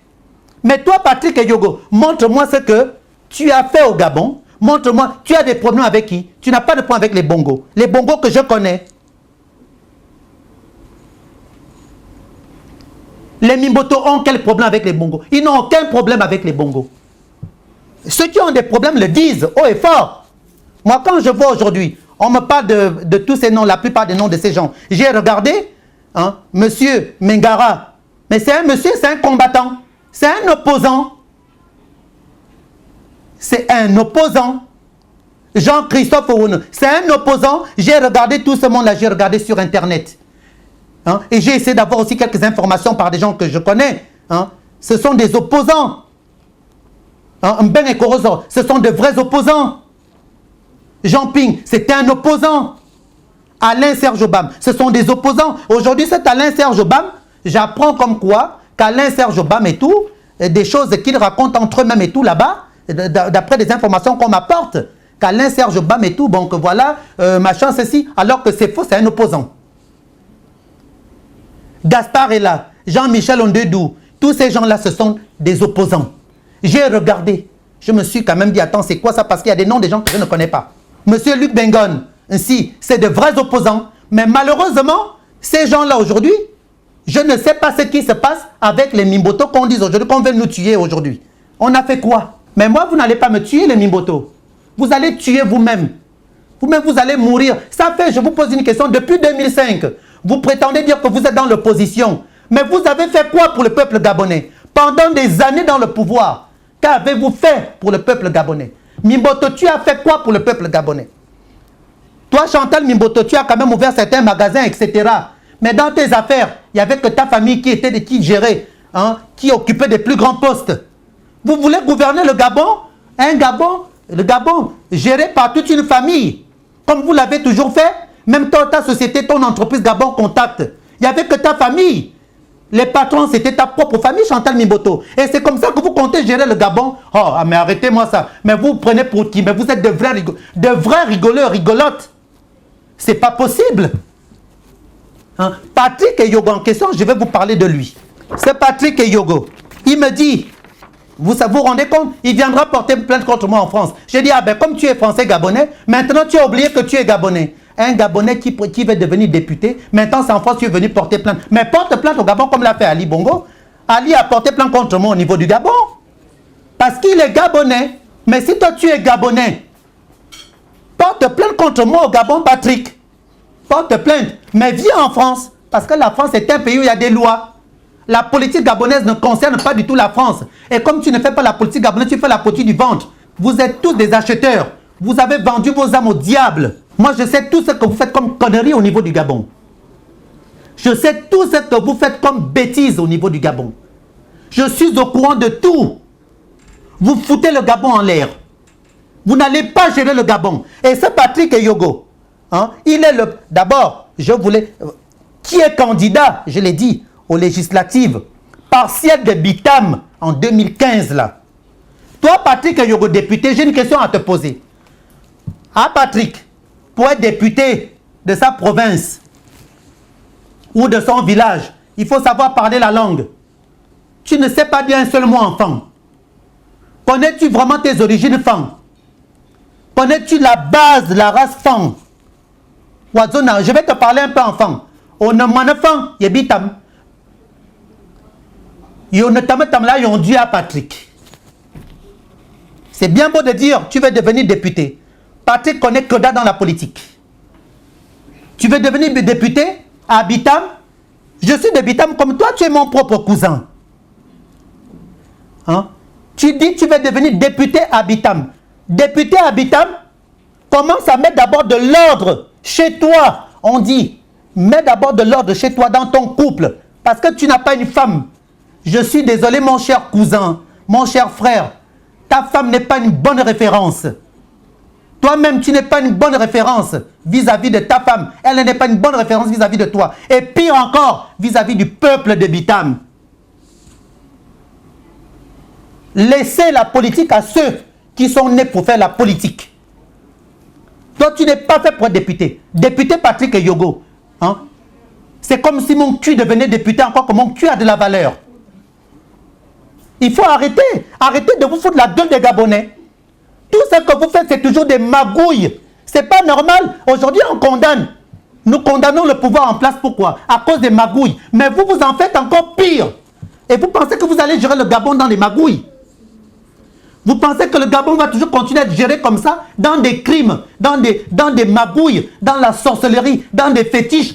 Mais toi, Patrick Yogo, montre-moi ce que tu as fait au Gabon. Montre-moi, tu as des problèmes avec qui? Tu n'as pas de problème avec les bongos. Les bongos que je connais. Les Mimboto ont quel problème avec les bongos? Ils n'ont aucun problème avec les bongos. Ceux qui ont des problèmes le disent haut et fort. Moi, quand je vois aujourd'hui, on me parle de tous ces noms, la plupart des noms de ces gens. J'ai regardé, hein, monsieur Mengara. Mais c'est un monsieur, c'est un combattant. C'est un opposant. C'est un opposant. Jean-Christophe Ououne, c'est un opposant. J'ai regardé tout ce monde-là, j'ai regardé sur Internet. Hein? Et j'ai essayé d'avoir aussi quelques informations par des gens que je connais. Hein? Ce sont des opposants. Hein? Mben et Korozo, ce sont de vrais opposants. Jean Ping, c'était un opposant. Alain Serge Obam, ce sont des opposants. Aujourd'hui, c'est Alain Serge Obam. J'apprends comme quoi qu'Alain Serge Obam et tout, des choses qu'ils racontent entre eux-mêmes et tout là-bas, d'après des informations qu'on m'apporte, qu'Alain Serge Obam et tout, bon que voilà, machin, ceci, alors que c'est faux, c'est un opposant. Gaspard est là, Jean-Michel Ondedou, tous ces gens-là, ce sont des opposants. J'ai regardé, je me suis quand même dit, attends, c'est quoi ça? Parce qu'il y a des noms des gens que je ne connais pas. Monsieur Luc Bengon, ainsi, c'est de vrais opposants. Mais malheureusement, ces gens-là aujourd'hui, je ne sais pas ce qui se passe avec les Mimboto qu'on dit aujourd'hui, qu'on veut nous tuer aujourd'hui. On a fait quoi? Mais moi, vous n'allez pas me tuer, les Mimboto. Vous allez tuer vous-même. Vous-même, vous allez mourir. Ça fait, je vous pose une question, depuis 2005, vous prétendez dire que vous êtes dans l'opposition. Mais vous avez fait quoi pour le peuple gabonais? Pendant des années dans le pouvoir, qu'avez-vous fait pour le peuple gabonais? Mimboto, tu as fait quoi pour le peuple gabonais? Toi, Chantal Mimboto, tu as quand même ouvert certains magasins, etc. Mais dans tes affaires, il n'y avait que ta famille qui gérait, hein, qui occupait des plus grands postes. Vous voulez gouverner le Gabon? Un Gabon, le Gabon, géré par toute une famille. Comme vous l'avez toujours fait, même ta société, ton entreprise Gabon Contact. Il n'y avait que ta famille. Les patrons, c'était ta propre famille, Chantal Mimboto. Et c'est comme ça que vous comptez gérer le Gabon. Oh, mais arrêtez-moi ça. Mais vous prenez pour qui? Mais vous êtes de vrais rigoleurs, rigolotes. C'est pas possible. Hein? Patrick Yogo en question, je vais vous parler de lui. C'est Patrick Yogo. Il me dit, vous vous rendez compte, il viendra porter plainte contre moi en France. J'ai dit, ah ben comme tu es français gabonais, maintenant tu as oublié que tu es gabonais. Un Gabonais qui veut devenir député, maintenant c'est en France que tu es venu porter plainte. Mais porte plainte au Gabon comme l'a fait Ali Bongo. Ali a porté plainte contre moi au niveau du Gabon. Parce qu'il est Gabonais. Mais si toi tu es Gabonais, porte plainte contre moi au Gabon, Patrick. Porte plainte. Mais viens en France. Parce que la France est un pays où il y a des lois. La politique gabonaise ne concerne pas du tout la France. Et comme tu ne fais pas la politique gabonaise, tu fais la politique du ventre. Vous êtes tous des acheteurs. Vous avez vendu vos âmes au diable. Moi, je sais tout ce que vous faites comme conneries au niveau du Gabon. Je sais tout ce que vous faites comme bêtises au niveau du Gabon. Je suis au courant de tout. Vous foutez le Gabon en l'air. Vous n'allez pas gérer le Gabon. Et ce Patrick Eyogo, hein, il est le... D'abord, je voulais... Qui est candidat, je l'ai dit, aux législatives partielles de Bitam en 2015, là. Toi, Patrick Eyogo, député, j'ai une question à te poser. Ah, Patrick, pour être député de sa province ou de son village, il faut savoir parler la langue. Tu ne sais pas dire un seul mot en fang. Connais-tu vraiment tes origines fang? Connais-tu la base de la race fang? Wazona, je vais te parler un peu en fang. On ne m'en fang, yebitam. Yo ne tam là, yon dû à Patrick. C'est bien beau de dire, tu veux devenir député. Patrick connaît que dans la politique. Tu veux devenir député à Bitam? Je suis de Bitam comme toi, tu es mon propre cousin. Hein? Tu dis tu veux devenir député à Bitam. Député à Bitam, commence à mettre d'abord de l'ordre chez toi. On dit, mets d'abord de l'ordre chez toi dans ton couple. Parce que tu n'as pas une femme. Je suis désolé mon cher cousin, mon cher frère. Ta femme n'est pas une bonne référence. Toi-même, tu n'es pas une bonne référence vis-à-vis de ta femme. Elle n'est pas une bonne référence vis-à-vis de toi. Et pire encore, vis-à-vis du peuple de Bitam. Laissez la politique à ceux qui sont nés pour faire la politique. Toi, tu n'es pas fait pour être député. Député Patrick Eyogo. Hein? C'est comme si mon cul devenait député, encore que mon cul a de la valeur. Il faut arrêter. Arrêtez de vous foutre la gueule des Gabonais. Tout ce que vous faites, c'est toujours des magouilles. C'est pas normal. Aujourd'hui, on condamne. Nous condamnons le pouvoir en place. Pourquoi? À cause des magouilles. Mais vous, vous en faites encore pire. Et vous pensez que vous allez gérer le Gabon dans les magouilles? Vous pensez que le Gabon va toujours continuer à être géré comme ça? Dans des crimes, dans des magouilles, dans la sorcellerie, dans des fétiches?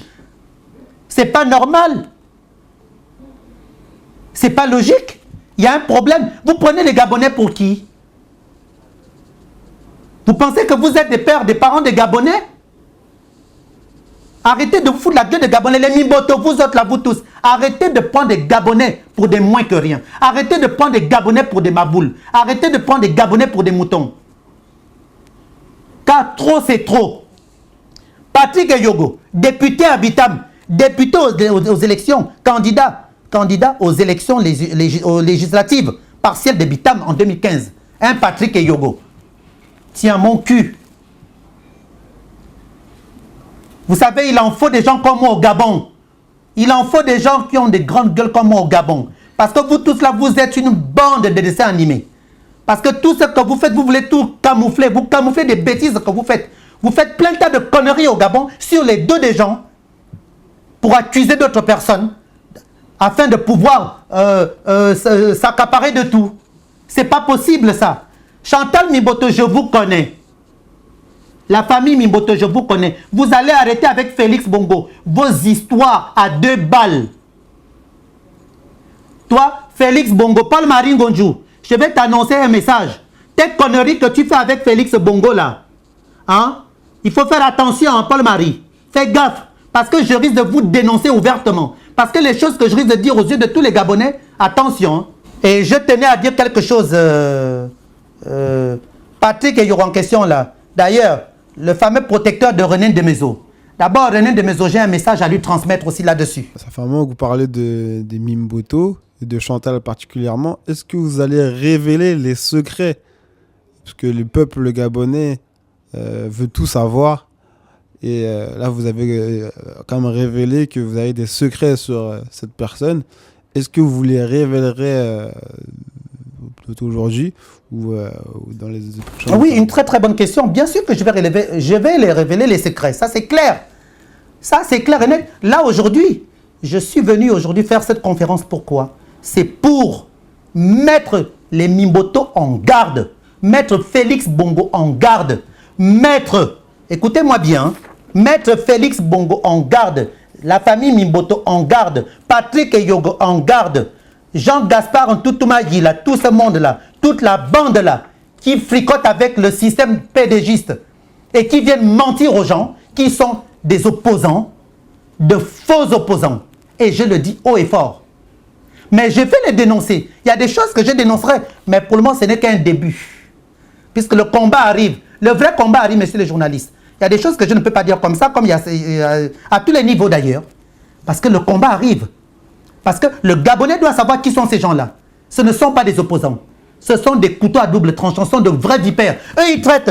C'est pas normal. C'est pas logique. Il y a un problème. Vous prenez les Gabonais pour qui? Vous pensez que vous êtes des pères, des parents des Gabonais? Arrêtez de vous foutre la gueule des Gabonais. Les Mimboto, vous autres là, vous tous. Arrêtez de prendre des Gabonais pour des moins que rien. Arrêtez de prendre des Gabonais pour des maboules. Arrêtez de prendre des Gabonais pour des moutons. Car trop, c'est trop. Patrick Eyogo, député à Bitam, député aux élections, candidat aux élections aux législatives partielles de Bitam en 2015. Un Patrick Eyogo. Tiens, mon cul. Vous savez, il en faut des gens comme moi au Gabon. Il en faut des gens qui ont des grandes gueules comme moi au Gabon. Parce que vous tous là, vous êtes une bande de dessins animés. Parce que tout ce que vous faites, vous voulez tout camoufler. Vous camouflez des bêtises que vous faites. Vous faites plein de tas de conneries au Gabon sur les dos des gens pour accuser d'autres personnes afin de pouvoir s'accaparer de tout. C'est pas possible ça. Chantal Mimboto, je vous connais. La famille Mimboto, je vous connais. Vous allez arrêter avec Félix Bongo vos histoires à 2 balles. Toi, Félix Bongo, Paul Marie Ngonjou, je vais t'annoncer un message. Tes conneries que tu fais avec Félix Bongo là, hein? Il faut faire attention, hein, Paul Marie. Fais gaffe, parce que je risque de vous dénoncer ouvertement. Parce que les choses que je risque de dire aux yeux de tous les Gabonais, attention. Hein. Et je tenais à dire quelque chose... Patrick Eyogo en question là. D'ailleurs, le fameux protecteur de René Demezo. D'abord, René Demezo, j'ai un message à lui transmettre aussi là-dessus. Ça fait un moment que vous parlez des Mimboto, et de Chantal particulièrement. Est-ce que vous allez révéler les secrets? Parce que le peuple gabonais veut tout savoir. Et là, vous avez quand même révélé que vous avez des secrets sur cette personne. Est-ce que vous les révélerez aujourd'hui ou dans les prochaines Oui, une très très bonne question. Bien sûr que je vais les révéler les secrets. Ça c'est clair. Ça c'est clair et net. Là aujourd'hui, je suis venu aujourd'hui faire cette conférence. Pourquoi? C'est pour mettre les Mimboto en garde. Mettre Félix Bongo en garde. Écoutez-moi bien, mettre Félix Bongo en garde. La famille Mimboto en garde. Patrick Eyogo en garde. Jean-Gaspard Ntoutoumagi, là, tout ce monde-là, toute la bande-là, qui fricote avec le système PDGiste, et qui viennent mentir aux gens, qui sont des opposants, de faux opposants. Et je le dis haut et fort. Mais je vais les dénoncer. Il y a des choses que je dénoncerai, mais pour le moment, ce n'est qu'un début. Puisque le combat arrive. Le vrai combat arrive, messieurs les journalistes. Il y a des choses que je ne peux pas dire comme ça, comme il y a à tous les niveaux d'ailleurs. Parce que le combat arrive. Parce que le Gabonais doit savoir qui sont ces gens-là. Ce ne sont pas des opposants. Ce sont des couteaux à double tranchant, ce sont de vrais vipères. Eux, ils traitent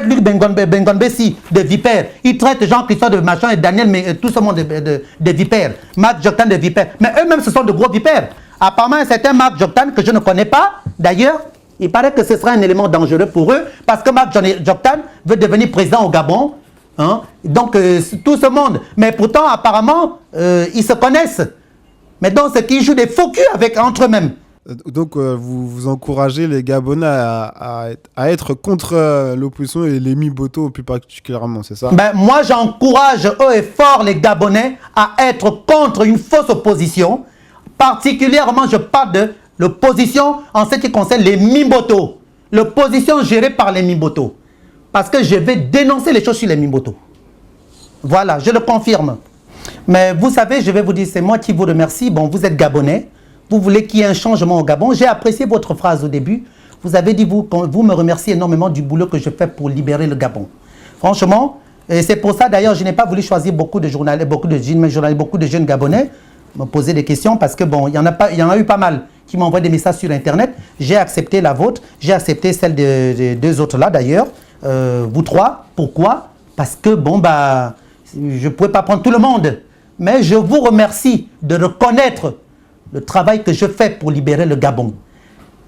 Luc Bengonbesi de vipères. Ils traitent Jean-Christophe de machin et Daniel, tout ce monde de vipères. Marc Joktan de vipères. Mais eux-mêmes, ce sont de gros vipères. Apparemment, un certain Marc Joktan, que je ne connais pas, d'ailleurs, il paraît que ce sera un élément dangereux pour eux, parce que Marc Joktan veut devenir président au Gabon. Hein? Donc, tout ce monde. Mais pourtant, apparemment, ils se connaissent. Mais donc, c'est qu'ils jouent des faux culs entre eux-mêmes. Donc, vous encouragez les Gabonais à être contre l'opposition et les Mimboto plus particulièrement, c'est ça? Ben, moi, j'encourage haut et fort les Gabonais à être contre une fausse opposition. Particulièrement, je parle de l'opposition en ce qui concerne les Mimboto. L'opposition gérée par les Mimboto. Parce que je vais dénoncer les choses sur les Mimboto. Voilà, je le confirme. Mais vous savez, je vais vous dire, c'est moi qui vous remercie. Bon, vous êtes Gabonais. Vous voulez qu'il y ait un changement au Gabon. J'ai apprécié votre phrase au début. Vous avez dit, vous me remerciez énormément du boulot que je fais pour libérer le Gabon. Franchement, et c'est pour ça d'ailleurs, je n'ai pas voulu choisir beaucoup de jeunes Gabonais me poser des questions parce que bon, il y en a eu pas mal qui m'envoient des messages sur Internet. J'ai accepté la vôtre, j'ai accepté celle des deux autres là d'ailleurs, vous trois. Pourquoi? Parce que bon, bah, je ne pouvais pas prendre tout le monde. Mais je vous remercie de reconnaître le travail que je fais pour libérer le Gabon.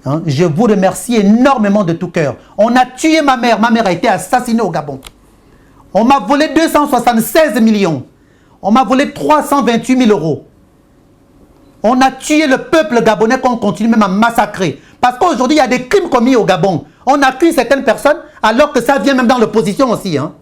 Hein? Je vous remercie énormément de tout cœur. On a tué ma mère a été assassinée au Gabon. On m'a volé 276 millions. On m'a volé 328 000 euros. On a tué le peuple gabonais qu'on continue même à massacrer. Parce qu'aujourd'hui, il y a des crimes commis au Gabon. On accuse certaines personnes alors que ça vient même dans l'opposition aussi. Hein?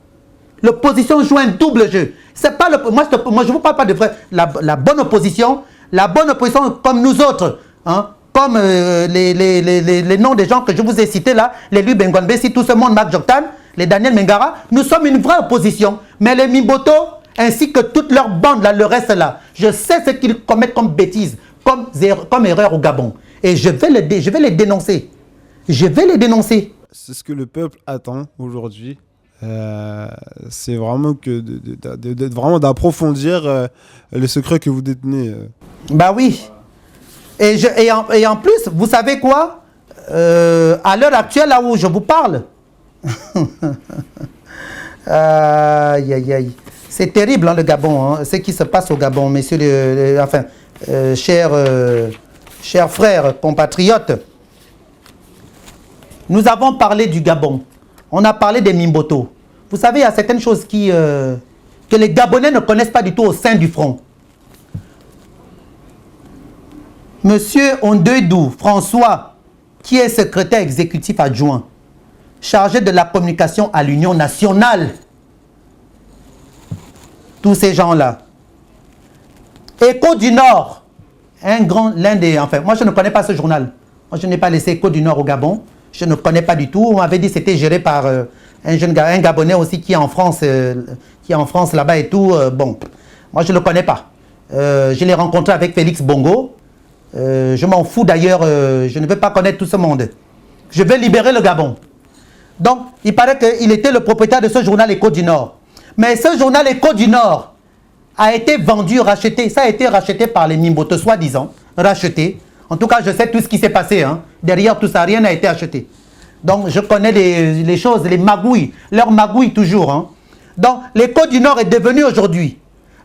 L'opposition joue un double jeu. C'est pas moi, je ne vous parle pas de la bonne opposition. La bonne opposition comme nous autres, hein, comme les noms des gens que je vous ai cités là, les Luc Bengonbesi, tout ce monde, Marc Joktan, les Daniel Mengara, nous sommes une vraie opposition. Mais les Mimboto, ainsi que toute leur bande là, le reste là, je sais ce qu'ils commettent comme bêtises, comme erreur au Gabon. Et je vais les dénoncer. Je vais les dénoncer. C'est ce que le peuple attend aujourd'hui. C'est vraiment vraiment d'approfondir le secret que vous détenez. Bah oui. Et en plus, vous savez quoi? À l'heure actuelle, là où je vous parle, aïe, aïe, aïe. C'est terrible hein, le Gabon, hein, ce qui se passe au Gabon, messieurs, chers frères, compatriotes. Nous avons parlé du Gabon. On a parlé des Mimboto. Vous savez, il y a certaines choses que les Gabonais ne connaissent pas du tout au sein du front. Monsieur Ondeudou François, qui est secrétaire exécutif adjoint, chargé de la communication à l'Union nationale, tous ces gens-là. Écho du Nord, moi je ne connais pas ce journal. Moi je n'ai pas laissé Écho du Nord au Gabon. Je ne connais pas du tout. On m'avait dit que c'était géré par un Gabonais aussi qui est en France, là-bas et tout. Bon, moi je ne le connais pas. Je l'ai rencontré avec Félix Bongo. Je m'en fous d'ailleurs, je ne veux pas connaître tout ce monde. Je vais libérer le Gabon. Donc, il paraît qu'il était le propriétaire de ce journal Écho du Nord. Mais ce journal Écho du Nord a été vendu, racheté. Ça a été racheté par les Mimboto, soi-disant, racheté. En tout cas, je sais tout ce qui s'est passé. Hein. Derrière tout ça, rien n'a été acheté. Donc, je connais les choses, les magouilles, leurs magouilles toujours. Hein. Donc, l'Écho du Nord est devenu aujourd'hui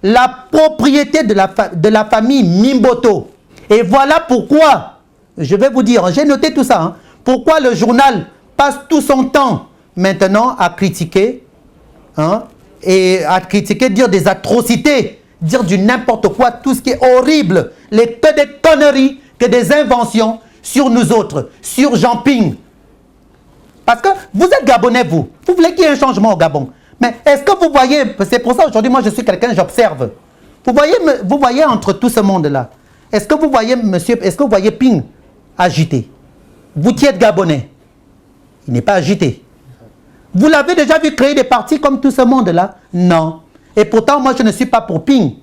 la propriété de la famille Mimboto. Et voilà pourquoi, je vais vous dire, j'ai noté tout ça, hein, pourquoi le journal passe tout son temps maintenant à critiquer, hein, et à critiquer, dire des atrocités, dire du n'importe quoi, tout ce qui est horrible, que des conneries, que des inventions sur nous autres, sur Jean Ping. Parce que vous êtes Gabonais, vous voulez qu'il y ait un changement au Gabon. Mais est-ce que vous voyez, c'est pour ça aujourd'hui, moi je suis quelqu'un, j'observe. Vous voyez entre tout ce monde-là, est-ce que vous voyez, monsieur, est-ce que vous voyez Ping agité? Vous qui êtes Gabonais, il n'est pas agité. Vous l'avez déjà vu créer des partis comme tout ce monde-là? Non. Et pourtant, moi, je ne suis pas pour Ping.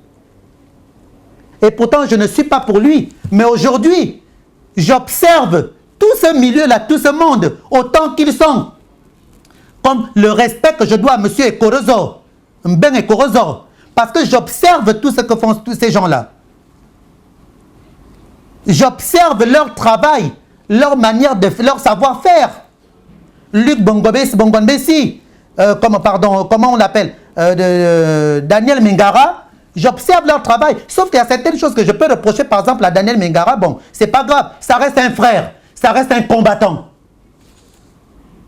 Et pourtant, je ne suis pas pour lui. Mais aujourd'hui, j'observe tout ce milieu-là, tout ce monde, autant qu'ils sont. Comme le respect que je dois à M. Ekorozo, Mben Ekorozo. Parce que j'observe tout ce que font tous ces gens-là. J'observe leur travail, leur manière de leur savoir-faire. Luc Bongonbesi, comment on l'appelle, Daniel Mengara, j'observe leur travail. Sauf qu'il y a certaines choses que je peux reprocher, par exemple, à Daniel Mengara. Bon, c'est pas grave, ça reste un frère, ça reste un combattant.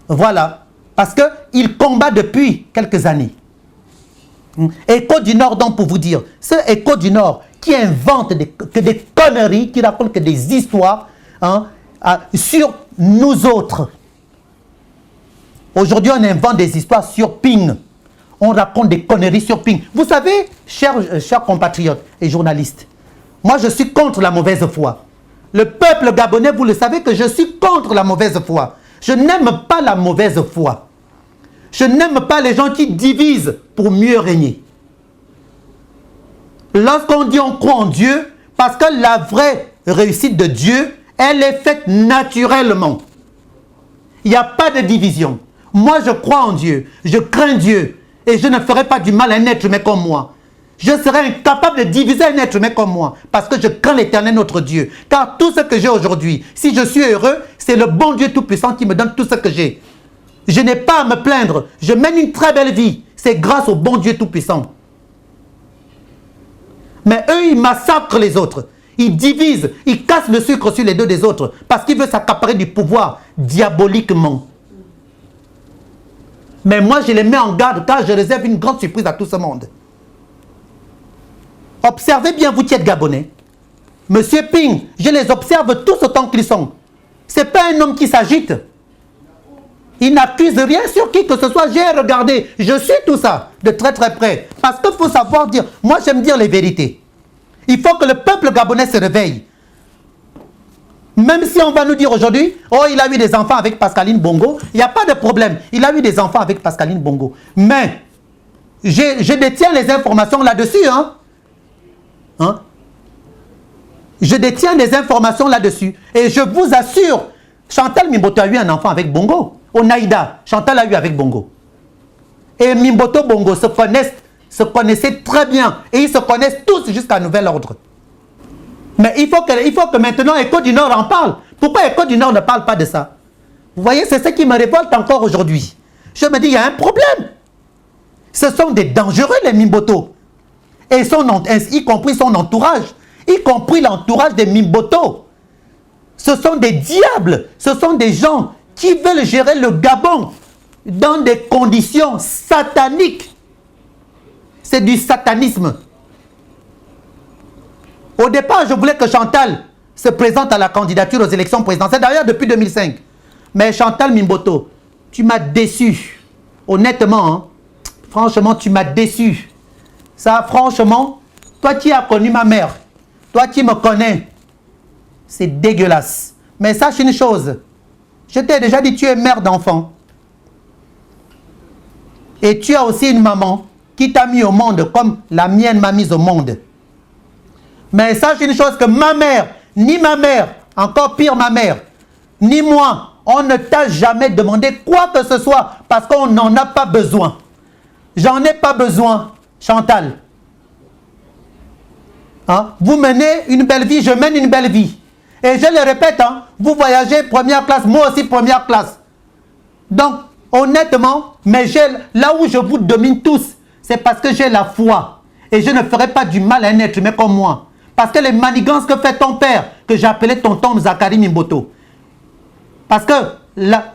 Voilà. Parce qu'il combat depuis quelques années. Écho du Nord, donc, pour vous dire, ce Écho du Nord qui invente que des conneries, qui raconte que des histoires sur nous autres. Aujourd'hui, on invente des histoires sur Ping. On raconte des conneries sur Ping. Vous savez, chers compatriotes et journalistes, moi, je suis contre la mauvaise foi. Le peuple gabonais, vous le savez que je suis contre la mauvaise foi. Je n'aime pas la mauvaise foi. Je n'aime pas les gens qui divisent pour mieux régner. Lorsqu'on dit on croit en Dieu, parce que la vraie réussite de Dieu, elle est faite naturellement. Il n'y a pas de division. Moi, je crois en Dieu, je crains Dieu, et je ne ferai pas du mal à un être humain comme moi. Je serai incapable de diviser un être humain comme moi, parce que je crains l'Éternel notre Dieu. Car tout ce que j'ai aujourd'hui, si je suis heureux, c'est le bon Dieu Tout-Puissant qui me donne tout ce que j'ai. Je n'ai pas à me plaindre, je mène une très belle vie. C'est grâce au bon Dieu Tout-Puissant. Mais eux, ils massacrent les autres. Ils divisent, ils cassent le sucre sur les dos des autres, parce qu'ils veulent s'accaparer du pouvoir diaboliquement. Mais moi, je les mets en garde, car je réserve une grande surprise à tout ce monde. Observez bien, vous qui êtes Gabonais. Monsieur Ping, je les observe tous autant qu'ils sont. Ce n'est pas un homme qui s'agite. Il n'accuse rien sur qui que ce soit. J'ai regardé, je suis tout ça de très très près. Parce qu'il faut savoir dire, moi j'aime dire les vérités. Il faut que le peuple gabonais se réveille. Même si on va nous dire aujourd'hui, oh il a eu des enfants avec Pascaline Bongo, il n'y a pas de problème. Il a eu des enfants avec Pascaline Bongo. Mais, je détiens les informations là-dessus. Je détiens des informations là-dessus. Et je vous assure, Chantal Mimboto a eu un enfant avec Bongo. Onaïda, Chantal a eu avec Bongo. Et Mimboto Bongo se connaissaient très bien. Et ils se connaissent tous jusqu'à nouvel ordre. Mais il faut que maintenant Écho du Nord en parle. Pourquoi Écho du Nord ne parle pas de ça? Vous voyez, c'est ce qui me révolte encore aujourd'hui. Je me dis, il y a un problème. Ce sont des dangereux, les Mimboto. Et y compris son entourage. Y compris l'entourage des Mimboto. Ce sont des diables. Ce sont des gens qui veulent gérer le Gabon dans des conditions sataniques. C'est du satanisme. Au départ, je voulais que Chantal se présente à la candidature aux élections présidentielles, d'ailleurs depuis 2005. Mais Chantal Mimboto, tu m'as déçu. Honnêtement, franchement, tu m'as déçu. Ça, franchement, toi qui as connu ma mère, toi qui me connais, c'est dégueulasse. Mais sache une chose, je t'ai déjà dit, tu es mère d'enfant. Et tu as aussi une maman qui t'a mis au monde comme la mienne m'a mise au monde. Mais sache une chose, que ma mère, ni ma mère, encore pire ma mère, ni moi, on ne t'a jamais demandé quoi que ce soit parce qu'on n'en a pas besoin. J'en ai pas besoin, Chantal. Vous menez une belle vie, je mène une belle vie. Et je le répète, vous voyagez première classe, moi aussi première classe. Donc, honnêtement, mais là où je vous domine tous, c'est parce que j'ai la foi. Et je ne ferai pas du mal à un être humain comme moi. Parce que les manigances que fait ton père, que j'appelais tonton Zakari Mimboto. Parce que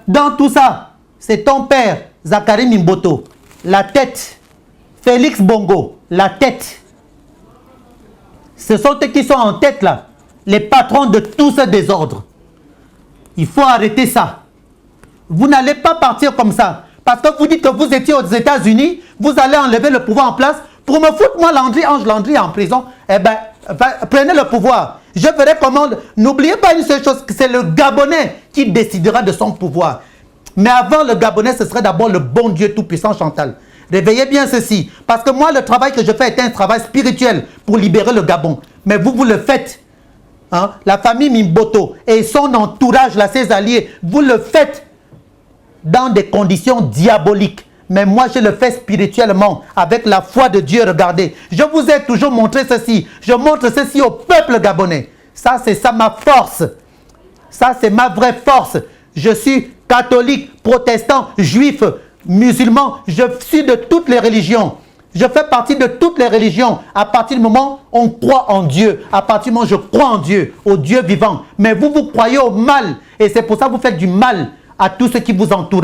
dans tout ça, c'est ton père, Zakari Mimboto. La tête, Félix Bongo, la tête. Ce sont eux qui sont en tête là, les patrons de tout ce désordre. Il faut arrêter ça. Vous n'allez pas partir comme ça. Parce que vous dites que vous étiez aux États-Unis, vous allez enlever le pouvoir en place pour me foutre moi Ange Landry en prison. Eh bien, prenez le pouvoir. Je verrai comment. N'oubliez pas une seule chose, c'est le Gabonais qui décidera de son pouvoir. Mais avant le Gabonais, ce serait d'abord le bon Dieu Tout-Puissant, Chantal. Réveillez bien ceci. Parce que moi, le travail que je fais est un travail spirituel pour libérer le Gabon. Mais vous le faites. Hein? La famille Mimboto et son entourage, là, ses alliés, vous le faites dans des conditions diaboliques. Mais moi, je le fais spirituellement, avec la foi de Dieu. Regardez, je vous ai toujours montré ceci. Je montre ceci au peuple gabonais. Ça, c'est ça ma force. Ça, c'est ma vraie force. Je suis catholique, protestant, juif, musulman. Je suis de toutes les religions. Je fais partie de toutes les religions. À partir du moment où on croit en Dieu, à partir du moment où je crois en Dieu, au Dieu vivant. Mais vous, vous croyez au mal. Et c'est pour ça que vous faites du mal à tous ceux qui vous entourent.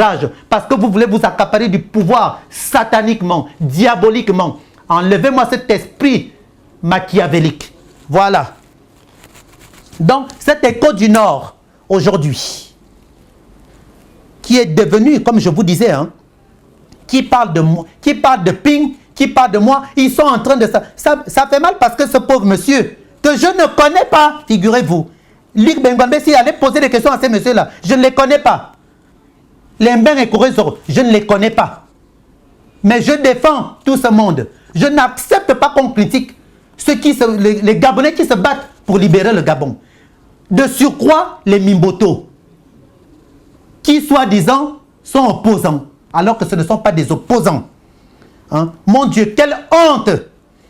Parce que vous voulez vous accaparer du pouvoir sataniquement, diaboliquement. Enlevez-moi cet esprit machiavélique. Voilà. Donc, cet écho du Nord, aujourd'hui, qui est devenu, comme je vous disais, hein, qui parle de moi, qui parle de Ping, qui parle de moi, ils sont en train de... Ça fait mal parce que ce pauvre monsieur, que je ne connais pas, figurez-vous, Luc Bengambé, s'il allait poser des questions à ces messieurs-là, je ne les connais pas. Les Mbeng et Kourezoro, je ne les connais pas. Mais je défends tout ce monde. Je n'accepte pas qu'on critique les Gabonais qui se battent pour libérer le Gabon. De surcroît, les Mimboto, qui soi-disant sont opposants, alors que ce ne sont pas des opposants. Hein? Mon Dieu, quelle honte!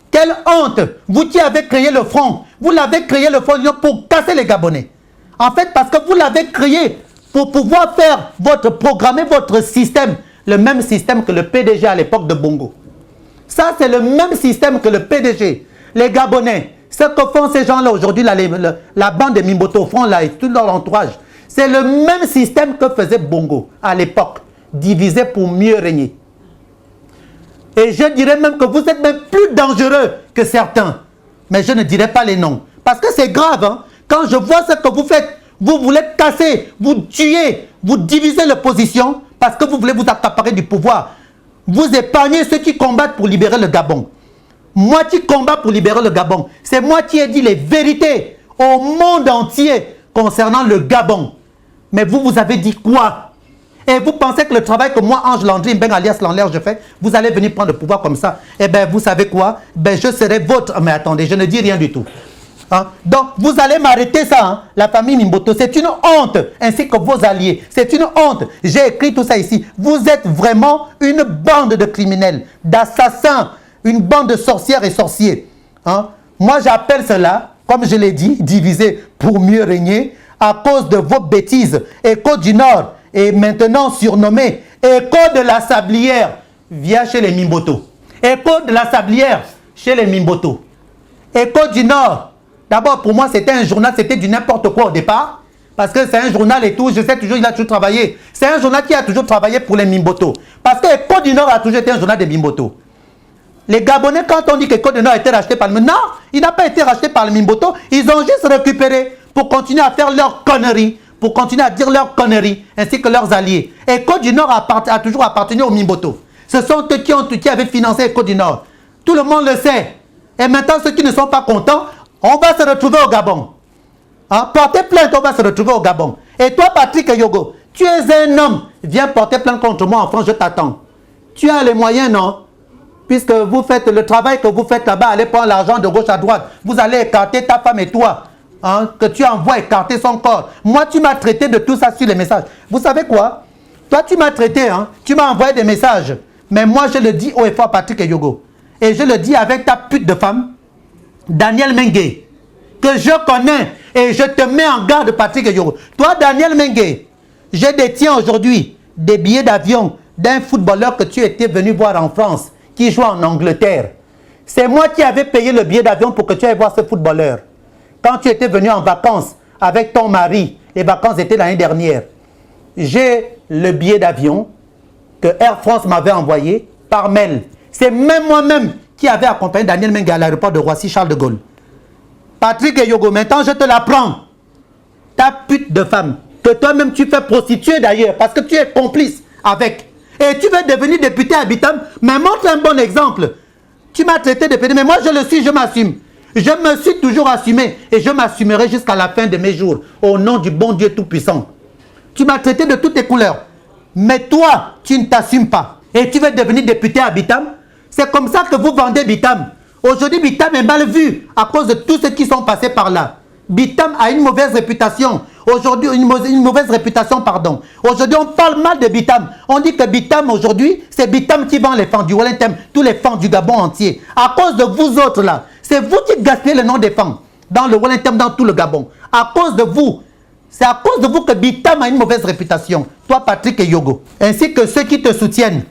Quelle honte! Vous qui avez créé le front, vous l'avez créé le front pour casser les Gabonais. En fait, parce que vous l'avez créé pour pouvoir faire programmer votre système, le même système que le PDG à l'époque de Bongo. Ça, c'est le même système que le PDG. Les Gabonais, ce que font ces gens-là aujourd'hui, la bande de Mimboto font là et tout leur entourage, c'est le même système que faisait Bongo à l'époque, divisé pour mieux régner. Et je dirais même que vous êtes même plus dangereux que certains. Mais je ne dirai pas les noms. Parce que c'est grave. Hein? Quand je vois ce que vous faites, vous voulez casser, vous tuer, vous diviser l'opposition parce que vous voulez vous accaparer du pouvoir. Vous épargnez ceux qui combattent pour libérer le Gabon. Moi qui combats pour libérer le Gabon, c'est moi qui ai dit les vérités au monde entier concernant le Gabon. Mais vous avez dit quoi? Et vous pensez que le travail que moi, Ange Landry, Mbeng alias Lanler, je fais, vous allez venir prendre le pouvoir comme ça? Eh bien, vous savez quoi? Ben, je serai votre... Mais attendez, je ne dis rien du tout. Hein? Donc, vous allez m'arrêter ça, hein? La famille Mimboto. C'est une honte, ainsi que vos alliés. C'est une honte. J'ai écrit tout ça ici. Vous êtes vraiment une bande de criminels, d'assassins, une bande de sorcières et sorciers. Hein? Moi, j'appelle cela, comme je l'ai dit, diviser pour mieux régner, à cause de vos bêtises. Écho du Nord est maintenant surnommé Écho de la Sablière, via chez les Mimboto. Écho de la Sablière, chez les Mimboto. Écho du Nord. D'abord, pour moi, c'était un journal, c'était du n'importe quoi au départ. Parce que c'est un journal et tout, je sais toujours, il a toujours travaillé. C'est un journal qui a toujours travaillé pour les Mimboto. Parce que Écho du Nord a toujours été un journal des Mimboto. Les Gabonais, quand on dit que Écho du Nord a été racheté par le Mimboto, non, il n'a pas été racheté par le Mimboto. Ils ont juste récupéré pour continuer à faire leurs conneries, pour continuer à dire leurs conneries, ainsi que leurs alliés. Écho du Nord a toujours appartenu au Mimboto. Ce sont eux qui avaient financé Écho du Nord. Tout le monde le sait. Et maintenant, ceux qui ne sont pas contents, on va se retrouver au Gabon. Hein? Porter plainte, on va se retrouver au Gabon. Et toi, Patrick Yogo, tu es un homme. Viens porter plainte contre moi en France, je t'attends. Tu as les moyens, non? Puisque vous faites le travail que vous faites là-bas, allez prendre l'argent de gauche à droite. Vous allez écarter ta femme et toi. Hein, que tu envoies écarter son corps. Moi, tu m'as traité de tout ça sur les messages. Vous savez quoi? Toi, tu m'as traité, hein? Tu m'as envoyé des messages. Mais moi, je le dis haut et fort, Patrick Yogo. Et je le dis avec ta pute de femme, Daniel Mengue, que je connais. Et je te mets en garde, Patrick Yogo. Toi, Daniel Mengue, je détiens aujourd'hui des billets d'avion d'un footballeur que tu étais venu voir en France, qui joue en Angleterre. C'est moi qui avais payé le billet d'avion pour que tu ailles voir ce footballeur. Quand tu étais venu en vacances avec ton mari, les vacances étaient l'année dernière, j'ai le billet d'avion que Air France m'avait envoyé par mail. C'est même moi-même qui avait accompagné Daniel Mengue à l'aéroport de Roissy-Charles de Gaulle. Patrick Yogo, maintenant je te l'apprends. Ta pute de femme, que toi-même tu fais prostituer d'ailleurs, parce que tu es complice avec. Et tu veux devenir député habitant, mais montre un bon exemple. Tu m'as traité de pédé, mais moi je le suis, je m'assume. Je me suis toujours assumé et je m'assumerai jusqu'à la fin de mes jours, au nom du bon Dieu Tout-Puissant. Tu m'as traité de toutes tes couleurs. Mais toi, tu ne t'assumes pas. Et tu veux devenir député à Bitam. C'est comme ça que vous vendez Bitam. Aujourd'hui, Bitam est mal vu à cause de tous ceux qui sont passés par là. Bitam a une mauvaise réputation. Aujourd'hui, une mauvaise réputation, pardon. Aujourd'hui, on parle mal de Bitam. On dit que Bitam, aujourd'hui, c'est Bitam qui vend les fans du Wellington, tous les fans du Gabon entier. À cause de vous autres là, c'est vous qui gaspillez le nom des fans dans le Wellington, dans tout le Gabon. À cause de vous. C'est à cause de vous que Bitam a une mauvaise réputation. Toi, Patrick et Yogo. Ainsi que ceux qui te soutiennent.